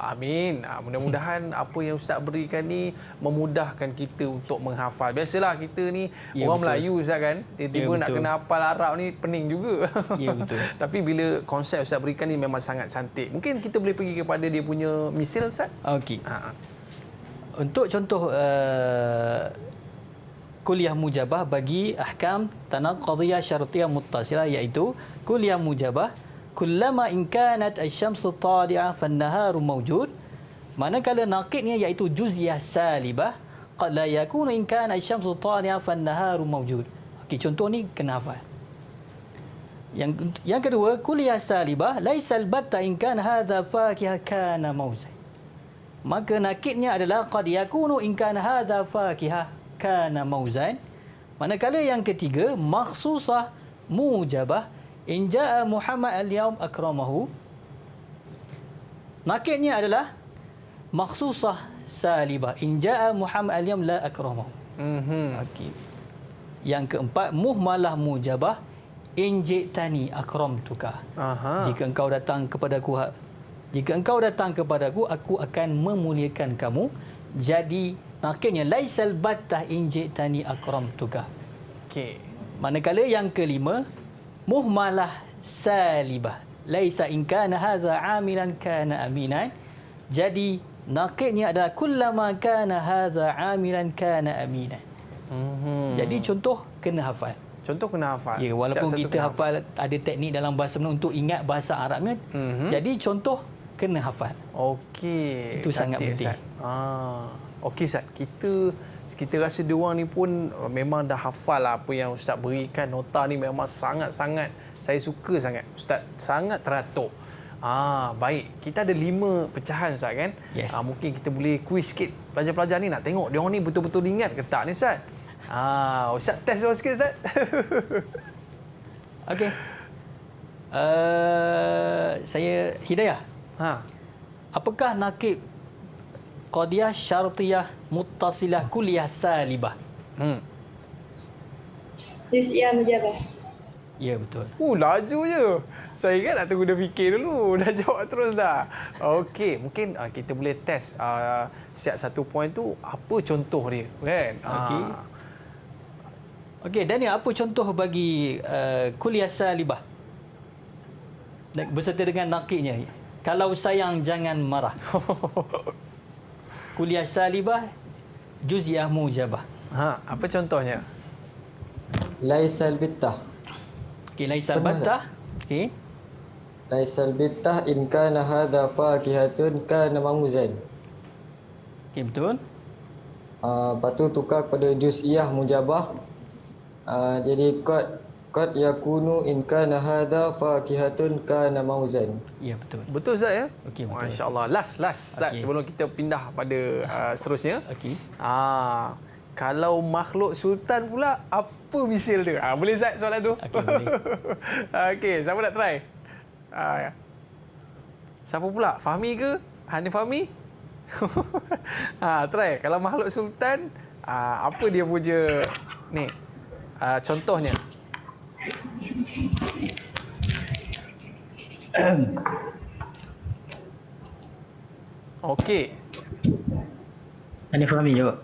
amin. Mudah-mudahan apa yang Ustaz berikan ni memudahkan kita untuk menghafal. Biasalah kita ni orang betul. Melayu Ustaz kan, tiba-tiba nak kena hafal Arab ni pening juga. Ya betul. Tapi bila konsep Ustaz berikan ni memang sangat cantik. Mungkin kita boleh pergi kepada dia punya misil Ustaz. Okey. Untuk contoh kuliah mujabah bagi ahkam tanaqadiyah syartiyah muttasilah, iaitu kuliah mujabah kullama in kanat asy-syamsu tali'ah fan-naharu mawjud. Manakala naqidnya iaitu juz'iyah salibah, qad la yakunu in kana asy-syamsu tali'ah fan-naharu mawjud. Okey, contoh ni kena hafal. Yang kedua, kuliah salibah laisa al-batta in kana hadha fakihah kana mauzan. Maka nakidnya adalah qad yakunu in kana hadha fakihah kana mauzan. Manakala yang ketiga, makhsusah mujabah in jaa Muhammad al-yawm akramahu. Nakidnya adalah makhsusah salibah in jaa Muhammad al-yawm la akramahu. Okey. Yang keempat, muhmalah mujabah in ji'tani akramtuka. Jika engkau datang kepadaku, aku akan memuliakan kamu. Jadi nakidnya laisal battah in ji'tani akramtuka. Okey. Manakala yang kelima, muhmalah salibah laisa in kana hadza amilan kana aminan. Jadi nakidnya adalah kullama kana hadza amilan kana aminan. Jadi contoh kena hafal. Ya, walaupun kita hafal ada teknik dalam bahasa Melayu untuk ingat bahasa Arabnya. Jadi contoh kena hafal. Okey. Itu sangat penting. Okey Ustaz, kita rasa dia orang ni pun memang dah hafal lah apa yang Ustaz berikan. Nota ni memang sangat-sangat saya suka sangat. Ustaz sangat teratur. Baik. Kita ada 5 pecahan Ustaz kan? Yes. Mungkin kita boleh quiz sikit pelajar-pelajar ni nak tengok dia orang ni betul-betul ingat ke tak ni Ustaz. Ustaz test dia sikit Ustaz. Okey. Saya Hidayah. Apakah nakib qadiyah syartiyah muttasilah kuliah salibah? Juz'iyah mujabah. Ya betul. Laju je. Saya kan nak tunggu dia fikir dulu. Dah jawab terus dah. Okey, mungkin kita boleh test siap 1 poin tu apa contoh dia kan? Okey. Okey, Daniel, apa contoh bagi kuliah salibah? Berserta dengan nakidnya. Kalau sayang jangan marah. Kuliah salibah juz'iyah mujabah. Apa contohnya? Laisal bittah. Okey, laisal battah. Okey. Laisal bittah in kana hadha fakihatun kana mamuzan. Okey, betul. Lepas tu tukar kepada juz'iyah mujabah. Jadi qad yakunu in kana hadha fakihatun kana mauzan. Ya betul. Betul Ustaz ya? Okey, betul. Masya-Allah. Last Ustaz sebelum kita pindah pada seterusnya. Okey. Kalau makhluk sultan pula apa misil dia? Boleh Ustaz soalan tu? Okey, boleh. Okey, siapa nak try? Siapa pula? Fahmi ke? Hanif Fahmi? Try. Kalau makhluk sultan apa dia punya ni? Contohnya. Okey. Hanif Fahmi jawab.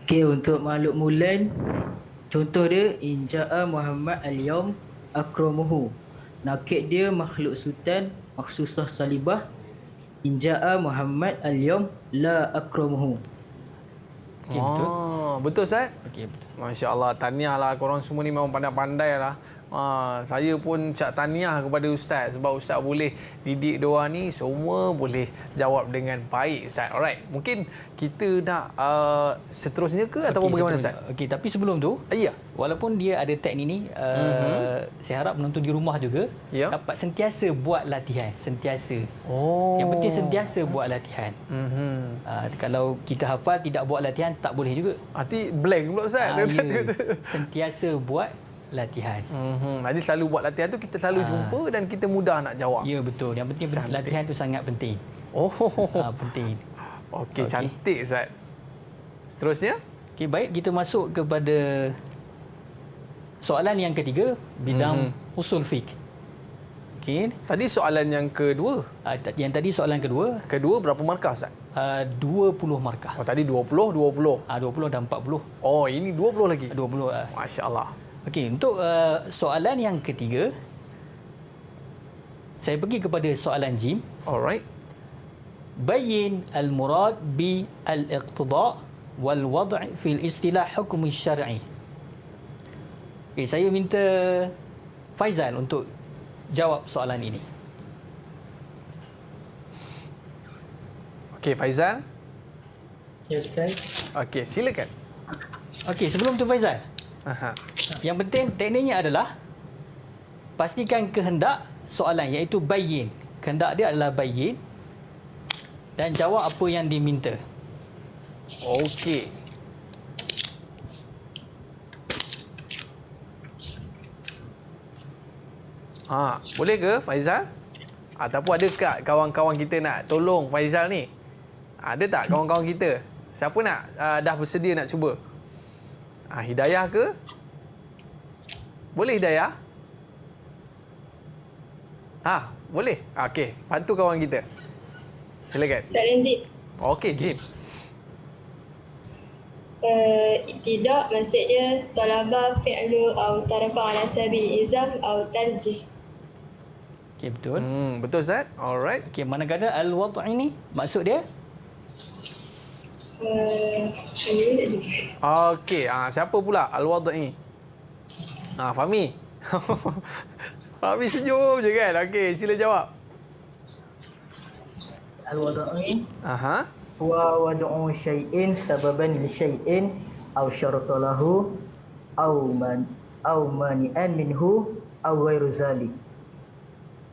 Okey, untuk makhluk mulan, contoh dia in jaa Muhammad al-yawm akramuhu. Nakid dia makhluk sultan makhsusah salibah in jaa Muhammad al-yawm la akramuhu. Okey, betul. Betul Ustaz? Okey, betul. Masya-Allah, tahniah lah korang semua ni memang pandai-pandai lah. Saya pun cak tahniah kepada Ustaz sebab Ustaz boleh didik diorang ni semua boleh jawab dengan baik Ustaz. Alright, mungkin kita nak seterusnya ke ataupun bagaimana Ustaz? Okey, tapi sebelum tu, walaupun dia ada teknik ni, saya harap penonton di rumah juga dapat sentiasa buat latihan, sentiasa. Yang penting sentiasa buat latihan. Kalau kita hafal tidak buat latihan tak boleh juga. Nanti blank pula Ustaz. Sentiasa buat latihan. Jadi selalu buat latihan tu kita selalu jumpa dan kita mudah nak jawab. Ya betul. Yang penting latihan tu sangat penting. Penting. Okey, cantik Ustaz. Seterusnya? Okey, baik, kita masuk kepada soalan yang ketiga, bidang usul fiqh. Okey. Tadi soalan yang kedua. Yang tadi soalan kedua. Kedua berapa markah Ustaz? 20 markah. Oh, tadi 20, 20. 20 dan 40. Oh, ini 20 lagi. 20. Masya-Allah. Okey, untuk soalan yang ketiga, saya pergi kepada soalan jim. Alright. Bayyin al-murad bi al-iqtida' wal wad' fi al-istilah hukm syar'i. Okay, saya minta Faizal untuk jawab soalan ini. Okey, Faizal. Ya, Ustaz. Okey, silakan. Okey, sebelum tu Faizal. Aha. Yang penting tekniknya adalah pastikan kehendak soalan iaitu bayyin. Kehendak dia adalah bayyin dan jawab apa yang diminta. Okey. Boleh ke Faizal? Ataupun ada tak kawan-kawan kita nak tolong Faizal ni? Ada tak kawan-kawan kita? Siapa nak dah bersedia nak cuba? Hidayah ke? Boleh Hidayah? Boleh. Okey, bantu kawan kita. Silakan. Soalan Jim. Okey, Jim. Tidak, maksud dia talaba fi'lu atau taraka ala sabil izam atau tarjih. Okey, betul. Betul Ustaz. Alright. Okey, manakala al-wad' ini maksud dia? Ini tak juga. Okey, siapa pula al-wad' ni? Fahmi. Fahmi senyum je kan. Okey, sila jawab. Al-wada'i Aha. huwa wad'u syai'in sababan li syai'in aw syarata lahu aw mani'an minhu aw ghairu zalik.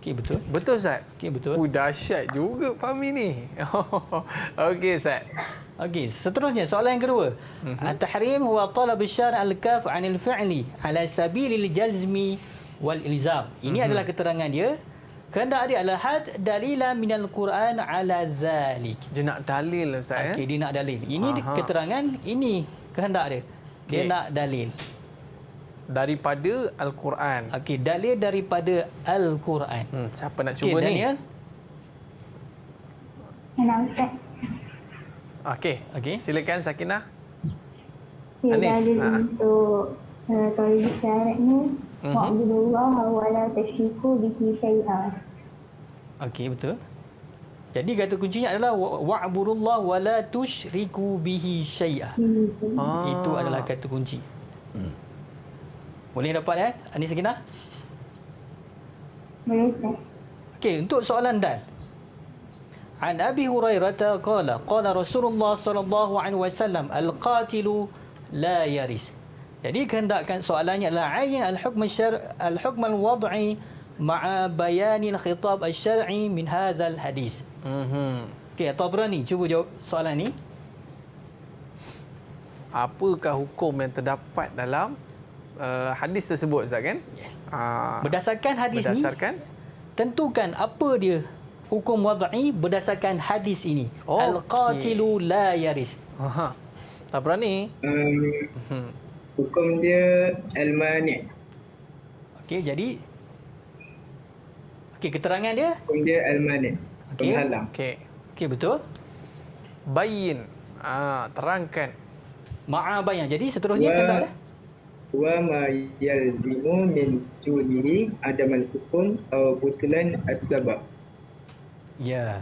Okey, betul. Betul Ustaz? Okey, betul. Dahsyat juga Fahmi ni. Okey Ustaz. Okey, seterusnya soalan yang kedua. At-tahrim huwa talab asy-syari' al-kaf 'anil fi'li 'ala sabilil jazmi wal ilzam. Ini adalah keterangan dia. Kehendak dia adalah had dalilan minal Quran 'ala zalik. Dia nak dalil Ustaz. Okey, dia nak dalil. Ini keterangan, ini kehendak dia. Dia nak dalil daripada Al-Quran. Okey, dalil daripada Al-Quran. Siapa nak cuba ni? Daniel? Ustaz. Okey. Silakan Sakinah. Anis. Untuk talib syarat ni, wa'budullah wa la tusyriku bihi syai'an. Okey, betul. Jadi kata kuncinya adalah wa'budullah wa la tusyriku bihi syai'an. Itu adalah kata kunci. Boleh dapat Anis Sakinah? Boleh Ustaz. Okey, untuk soalan dal. An Abi Hurairah qala Rasulullah sallallahu alaihi wasallam al-qatilu la yaris. Jadi kehendakkan soalannya adalah ayin al-hukm al-hukm al-wad'i ma'a bayan al-khitab al-syar'i min hadzal hadis. Okey, Tabrani cuba jawab soalan ni. Apakah hukum yang terdapat dalam hadis tersebut Ustaz kan? Yes. Berdasarkan hadis ni, tentukan apa dia hukum wad'i berdasarkan hadis ini. Al-qatilu la yaris. Tak berani. Hukum dia al-mani'. Okey, jadi keterangan dia? Hukum dia al-mani'. Penghalang. Okey, betul. Bayin. Terangkan. Ma'abayan. Jadi seterusnya kena ada wa ma yalzimu min julihi adamal hukum atau butulan as-sabab. Ya.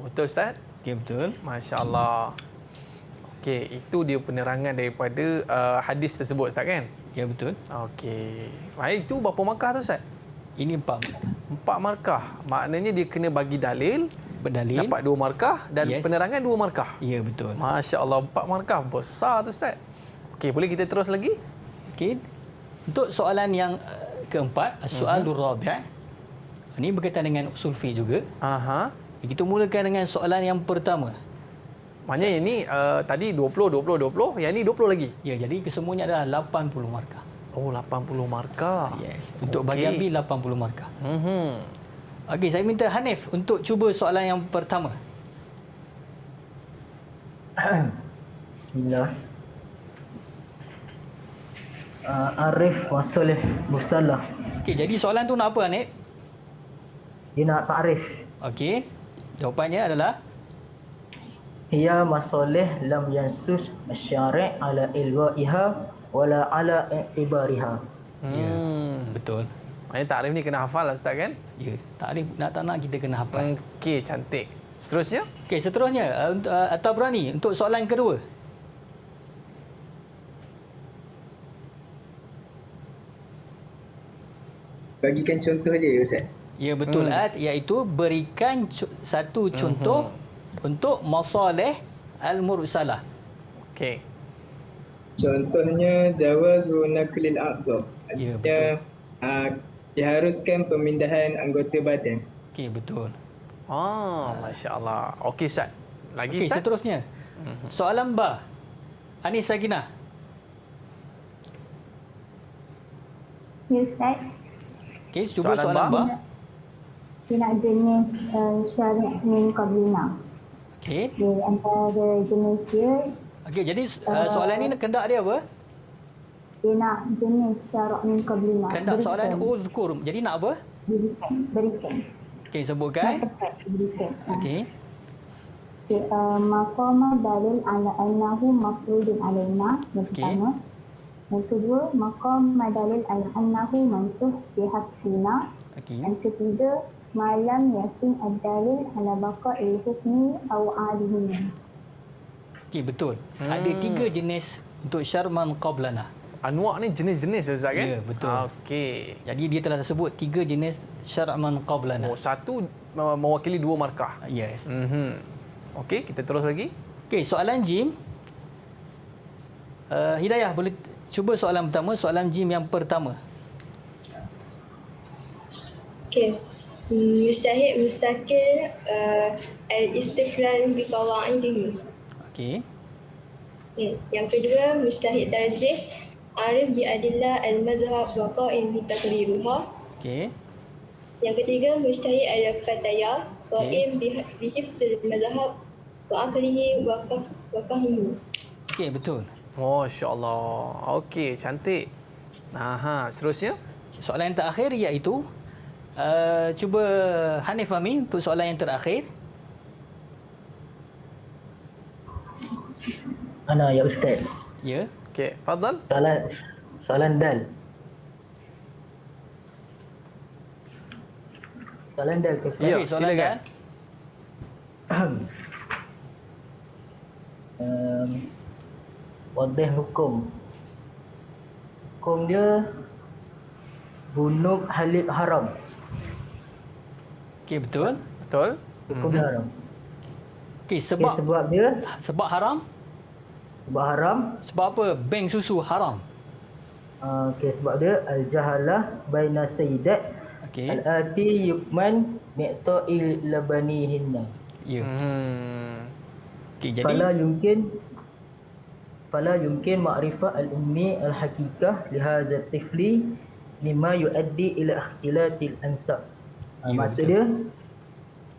Betul Ustaz? Okey, betul. Masya-Allah. Okey, itu dia penerangan daripada hadis tersebut Ustaz kan? Ya, betul. Okey. Baik, itu berapa markah tu Ustaz? Ini 4 markah. 4 markah. Maknanya dia kena bagi dalil, berdalil, dapat 2 markah dan penerangan 2 markah. Ya, betul. Masya-Allah, 4 markah besar tu Ustaz. Okey, boleh kita terus lagi? Okey. Untuk soalan yang keempat, soalul rabi'. Ini berkaitan dengan usul fiqh juga. Kita mulakan dengan soalan yang pertama. Maknanya ini tadi 20, 20, 20. Yang ini 20 lagi? Ya, jadi kesemuanya adalah 80 markah. 80 markah. Yes. Untuk bahagian B, 80 markah. Okey, saya minta Hanif untuk cuba soalan yang pertama. Bismillah. Arif Wasoleh Musalah. Okey, jadi soalan tu nak apa, Hanif? Dia nak ta'rif. Okey. Jawapannya adalah Hiya masoleh lam yansus syari' ala ilwa'iha wala ala i'tibariha. betul. Maknanya takrif ni kena hafal lah Ustaz kan? Ya, takrif tak nak kita kena hafal. Okey, cantik. Seterusnya? Okey, seterusnya At-Tabrani untuk soalan kedua. Bagikan contoh je Ustaz. Ya, betul iaitu berikan satu contoh untuk masalih al-mursalah. Okey. Contohnya jawazu naklil a'dha. Ya, betul. Diharuskan pemindahan anggota badan. Okey, betul. Masya-Allah. Okey Ustaz. Lagi Okey, Ustaz? seterusnya. Soalan ba. Anis Sakinah. Ya Ustaz. Okey, cuba soalan ba. Dia nak jenis syari' min qablina. Okey. Dia antara jenis dia. Okey, jadi soalan ni kendak dia apa? Dia nak jenis syari' min qablina. Kendak soalan uzkur. Jadi nak apa? Berikan. Okey, sebutkan. Berikan. Okey. Maqama dalil ala annahu mafrudun alaina. Yang pertama. Yang kedua, maqama dalil ala annahu mansuh bihaqqina. Okey. Yang ketiga, malam yakin ad-dalil ala baqa'il hukmi aw alihi. Okey, betul. Ada 3 jenis untuk syarman qablana. Anwa' ni jenis-jenis Ustaz kan? Ya, betul. Okey. Jadi dia telah sebut 3 jenis syarman qablana. Satu mewakili 2 markah. Yes. Okey, kita terus lagi. Okey, soalan jim. Hidayah boleh cuba soalan pertama, soalan jim yang pertama. Okey. Mustahil mustaqil al-istiqlal bi qawaidihi. Okey. Yang kedua mustahil tarjih arif bi adillah al-mazhab wa qa'im bi taqriruha. Okey. Yang ketiga mustahil al-fataya qa'im bi hifzil mazhab wa aqlihi wa fahmihi. Okey, betul. Masya-Allah. Okey, cantik. Seterusnya soalan yang terakhir iaitu cuba Hanif Fahmi untuk soalan yang terakhir. Ana ya Ustaz. Ya. Okey, fadal. Soalan dal. Soalan dal ke? Ya, silakan. Wadih hukum. Hukum dia bunuh halib haram. Okey, betul. Betul. Hukum dia haram. Okey, sebab dia sebab haram? Sebab haram. Sebab apa? Bank susu haram. Okey, sebab dia al-jahalah baina sayyidat. Okey. Al-ati yukman mi'ta'il labanihinna. Ya. Okey, jadi fala yumkin ma'rifah al-ummi al-haqiqah li hadha at-tifli mimma yuaddi ila ikhtilatil ansab. Maksud dia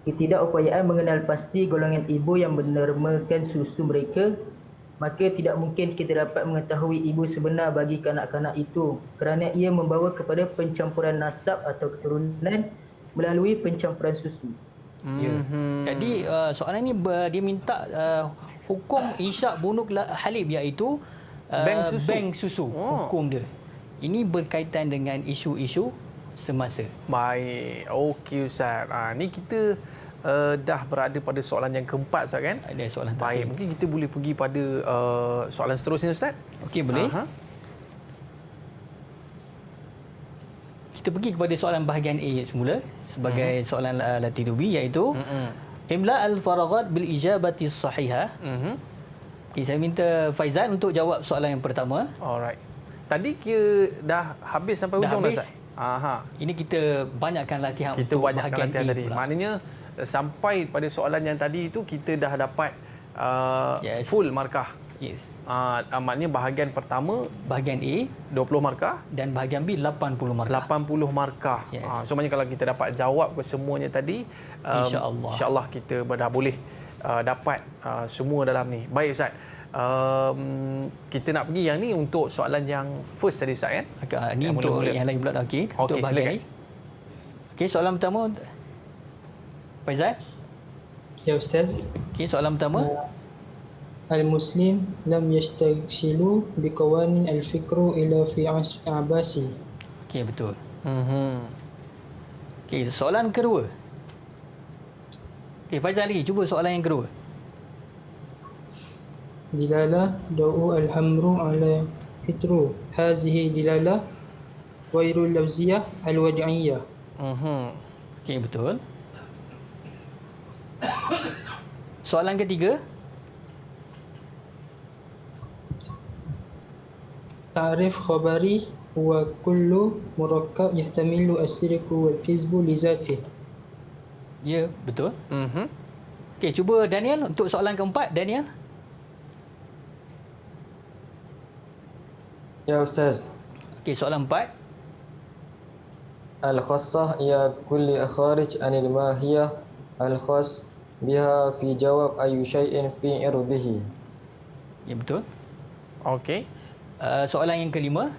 ketidakupayaan mengenal pasti golongan ibu yang menermakan susu mereka, maka tidak mungkin kita dapat mengetahui ibu sebenar bagi kanak-kanak itu kerana ia membawa kepada pencampuran nasab atau keturunan melalui pencampuran susu. Ya. Jadi soalan ni dia minta hukum insya' bunuk halib iaitu bank susu. Hukum dia. Ini berkaitan dengan isu-isu semasa. Baik. Okey Ustaz. Ni kita dah berada pada soalan yang keempat Ustaz kan? Ada soalan terakhir. Baik, mungkin kita boleh pergi pada soalan seterusnya Ustaz. Okey, boleh. Kita pergi kepada soalan bahagian A semula sebagai soalan latidubi iaitu imla al-faraghat bil ijabati sahihah. Okay, saya minta Faizal untuk jawab soalan yang pertama. Alright. Tadi kira dah habis sampai ujung dah Ustaz? Ini kita banyakkan latihan kita untuk banyakkan bahagian latihan A tadi. pula. Maknanya sampai pada soalan yang tadi itu kita dah dapat full markah. Yes. Maknanya bahagian pertama bahagian A 20 markah dan bahagian B 80 markah. 80 markah. Yes. So maknanya kalau kita dapat jawab ke semuanya tadi, insya-Allah kita dah boleh dapat semua dalam ni. Baik Ustaz. Kita nak pergi yang ni untuk soalan yang first tadi Ustaz kan? Ini untuk yang lain pula dah. Okey. Untuk bahagian ni. Okey, soalan pertama Faizal. Ya Ustaz. Okey, soalan pertama. Al-Muslim lam yastaghshilu biqawanin al-fikru ila fi abasi. Okey, betul. Okey, soalan kedua. Okey, Faizal lagi cuba soalan yang kedua. Dilalah da'u al-hamru ala fitru. Hazihi dilalah wairul lafziyah al-wadi'iyah. Okey, betul. Soalan ketiga. Ta'rif khabari wa kullu murakkab yahtamilu as-sidqu wal kizbu li zatih. Ya, betul. Okey, cuba Daniel untuk soalan keempat, Daniel. Ya Ustaz. Okey, soalan 4. Al-khassah ia kulli kharij anil mahiyah al-khass biha fi jawab ayu syai'in fi irbihi. Ya, betul. Okey. Soalan yang kelima.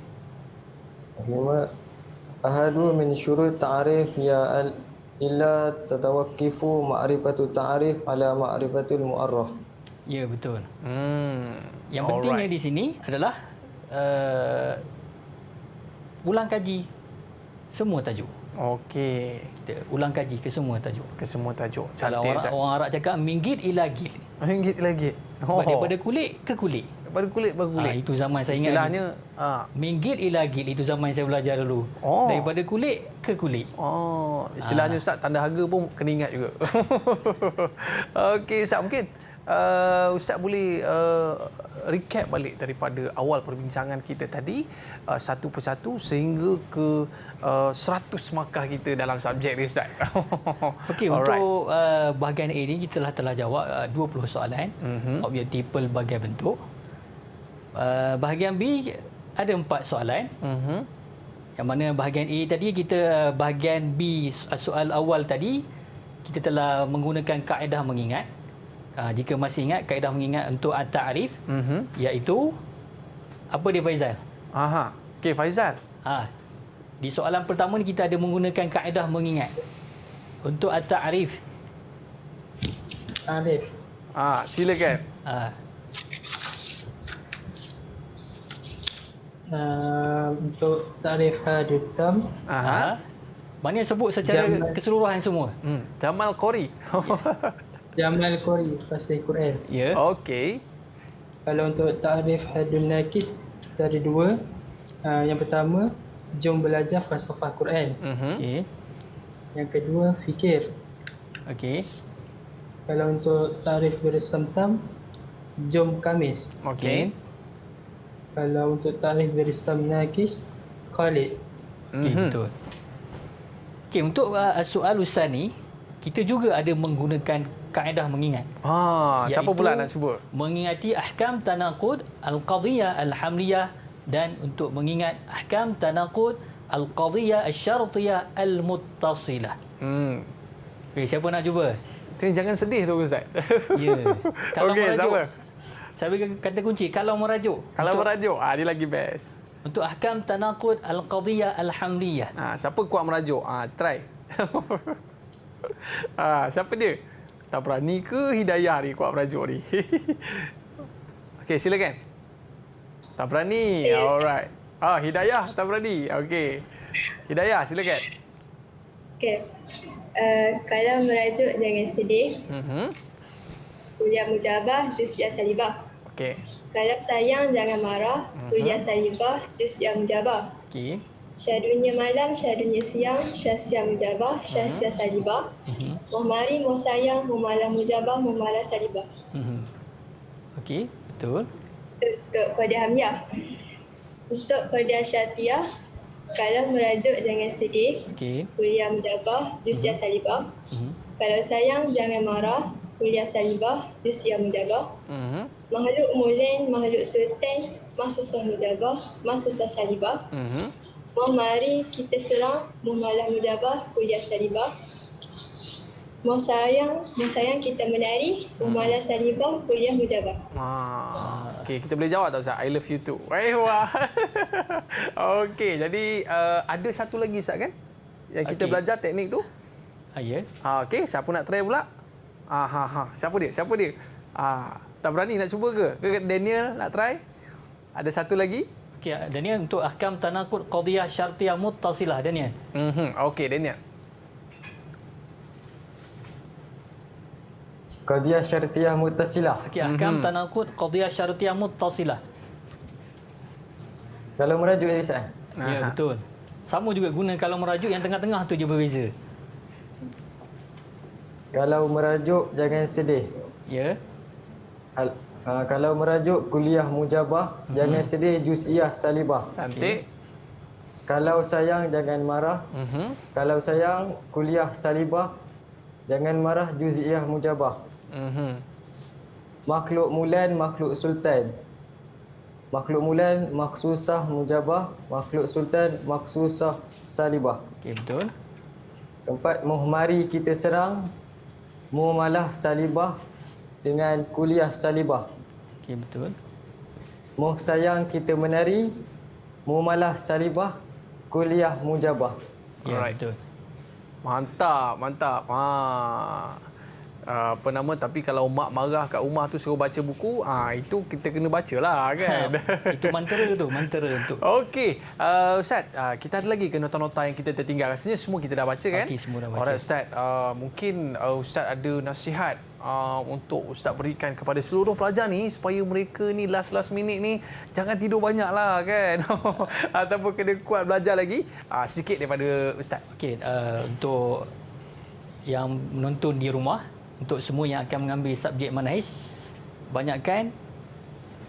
Ahadu min syurut ta'rif ya illa tatawaqqifu ma'rifatu ta'rif ala ma'rifatul mu'arraf. Ya, betul. Yang pentingnya di sini adalah ulang kaji semua tajuk. Okey. Ulang kaji ke semua tajuk. Kalau orang Arab cakap minggit ila gil. Minggit ila gil. Daripada kulit ke kulit. Daripada kulit ke kulit. Itu zaman saya ingat. Istilahnya minggit ila gil, itu zaman saya belajar dulu. Daripada kulit ke kulit. Istilahnya Ustaz, tanda harga pun kena ingat juga. Okey Ustaz, mungkin Ustaz boleh recap balik daripada awal perbincangan kita tadi satu persatu sehingga ke 100 markah kita dalam subjek ni Ustaz. Okey, untuk bahagian A ni kita telah jawab 20 soalan. Objektifal bahagian bentuk. Bahagian B ada 4 soalan. Yang mana bahagian A tadi kita, bahagian B soal awal tadi kita telah menggunakan kaedah mengingat. Jika masih ingat kaedah mengingat untuk at-ta'rif, iaitu apa dia Faizal? Okey Faizal. Di soalan pertama ni kita ada menggunakan kaedah mengingat untuk at-ta'rif. Silakan. Untuk ta'rif hadith tam. Mana sebut secara keseluruhan semua? Jamal Qori. Jamal Qori fasih Quran. Ya. Okey. Kalau untuk ta'rif hadun nakis kita ada 2. Yang pertama, jom belajar falsafah Quran. Okey. Yang kedua, fikir. Okey. Kalau untuk ta'rif bersam-tam, jom kamis. Okey. Kalau untuk ta'rif bersam nakis, Khalid. Okey, betul. Okey, untuk soal Ustaz ni, kita juga ada menggunakan kaedah mengingat. Siapa pula nak sebut? Mengingati ahkam tanaqud al-qadhiyah al-hamliyah dan untuk mengingat ahkam tanaqud al-qadhiyah al-syartiyah al-muttasilah. Okey, siapa nak cuba? Jangan sedih tu Ustaz. Ya. Kalau okey, merajuk. siapa? Saya bagi kata kunci kalau merajuk. Merajuk, dia lagi best. Untuk ahkam tanaqud al-qadhiyah al-hamliyah. Siapa kuat merajuk? Try. Siapa dia? Tabrani ke Hidayah ni kuat merajuk ni? Okey, silakan. Tabrani. Alright. Hidayah, Tabrani. Okey. Hidayah, silakan. Okey. Kalau merajuk jangan sedih. Kuliah mujabah, juz' salibah. Okey. Kalau sayang jangan marah. Kuliah salibah, juz' mujabah. Okey. Syadunya malam, syadunya siang, syasya mujabah, syasya salibah. Muhmari, muhsayang, mumalah mujabah, mumalah salibah. Okey, betul. Untuk qadah hamyah. Untuk qadah syatiyah, kalau merajuk jangan sedih. Okey. Kuliah mujabah, juz' salibah. Kalau sayang jangan marah. Kuliah salibah, juz' mujabah. Makhluk mulen, makhluk sultan, mahsusah mujabah, mahsusah salibah. Muh mari kita serang, muh malah mujabah, kuliah salibah. Mau sayang kita menari, Umalah Salibah, Kuliah Mujabah. Okey, kita boleh jawab tak Ustaz? I love you too. Wah. Okey, jadi ada satu lagi Ustaz kan? Yang kita belajar teknik tu. Ya. Okey, siapa nak try pula? Siapa dia? Tak berani nak cuba ke? Ke Daniel nak try? Ada satu lagi? Okey, Daniel untuk ahkam tanaqud qadhiyah syartiyah muttasilah Daniel. Okey, Daniel. Qadhiyah syartiyah muttasilah. Okey, ahkam tanaqud qadhiyah syartiyah muttasilah. Kalau merajuk ni Ustaz. Ya, betul. Sama juga guna kalau merajuk, yang tengah-tengah tu je berbeza. Kalau merajuk jangan sedih. Ya. Kalau merajuk kuliah mujabah, jangan sedih juz'iyah salibah. Cantik. Kalau sayang jangan marah. Kalau sayang kuliah salibah, jangan marah juz'iyah mujabah. Makhluk mulan, makhluk sultan. Makhluk mulan, maksusah mujabah. Makhluk sultan, maksusah salibah. Okey, betul. Keempat, mari kita serang muamalah salibah dengan kuliah salibah. Okey, betul. Sayang kita menari, muamalah salibah, kuliah mujabah. Ya, betul. Mantap. Tapi kalau mak marah kat rumah tu suruh baca buku, itu kita kena bacalah kan. Itu mantra untuk. Okey, Ustaz, kita ada lagi ke nota-nota yang kita tertinggal? Rasanya semua kita dah baca kan? Okey, semua dah baca. Alright Ustaz, mungkin Ustaz ada nasihat untuk Ustaz berikan kepada seluruh pelajar ni supaya mereka ni last minute ni jangan tidur banyaklah kan. Ataupun kena kuat belajar lagi. Sedikit daripada Ustaz. Okey, untuk yang menonton di rumah, untuk semua yang akan mengambil subjek manhaj, banyakkan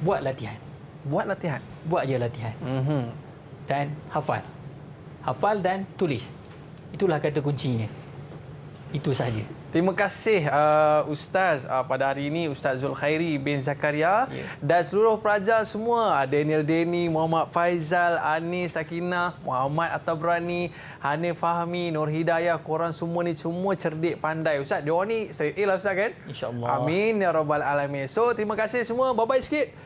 buat latihan. Buat je latihan. Dan hafal dan tulis. Itulah kata kuncinya. Itu sahaja. Terima kasih Ustaz pada hari ini, Ustaz Zulkhairi bin Zakaria dan seluruh pelajar semua, Daniel Deni, Muhammad Faizal, Anis, Sakinah, Muhammad Atabrani, Hanif Fahmi, Nur Hidayah, korang semua ni semua cerdik pandai. Ustaz, diorang ni straight A lah Ustaz kan? InsyaAllah. Amin ya rabbal alamin. So, terima kasih semua. Bye-bye sikit.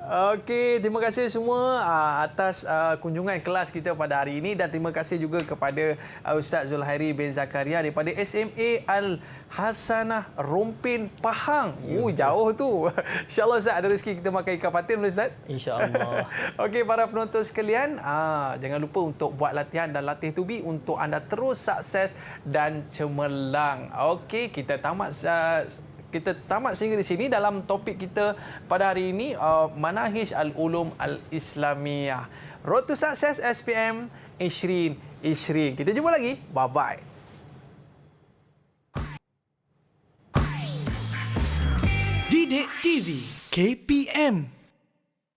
Okey, terima kasih semua atas kunjungan kelas kita pada hari ini dan terima kasih juga kepada Ustaz Zulkhairi bin Zakaria daripada SMA Al-Hasanah Rompin Pahang. Jauh tu. InsyaAllah Ustaz ada rezeki kita makan ikan patin boleh Ustaz? InsyaAllah. Okey, para penonton sekalian, jangan lupa untuk buat latihan dan latih tubi untuk anda terus sukses dan cemerlang. Okey, kita tamat sehingga di sini dalam topik kita pada hari ini, Manahij Al-Ulum Al-Islamiyah. Road to Success SPM 2020. Kita jumpa lagi. Bye-bye. Didik TV KPM.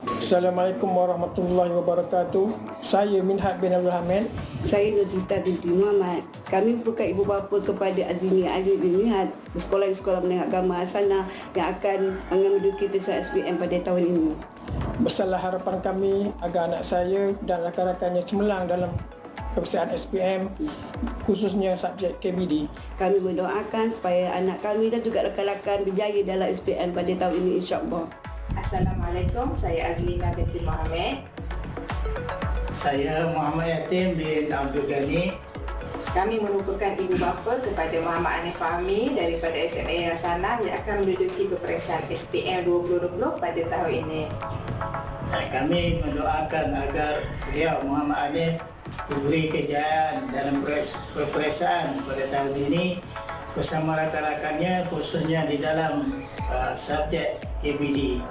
Assalamualaikum warahmatullahi wabarakatuh. Saya Minhad bin Abdul Hamid. Saya Rozita binti Muhammad. Kami merupakan ibu bapa kepada Azimi Ali bin Minhad, bersekolah di Sekolah Menengah Agama Hasanah yang akan menduduki peringkat SPM pada tahun ini. Besarlah harapan kami agar anak saya dan rakan-rakannya cemerlang dalam peperiksaan SPM, khususnya subjek KBD. Kami mendoakan supaya anak kami dan juga rakan-rakan berjaya dalam SPM pada tahun ini insya-Allah. Assalamualaikum, saya Azlina binti Muhammad. Saya Muhammad Yatim bin Abdul Ghani. Kami merupakan ibu bapa kepada Muhammad Hanif Fahmi daripada SMA Hasanah yang akan menduduki peperiksaan SPM 2020 pada tahun ini. Kami mendoakan agar beliau Muhammad Hanif diberi kejayaan dalam peperiksaan pada tahun ini bersama rakan-rakannya, khususnya di dalam subjek KBD.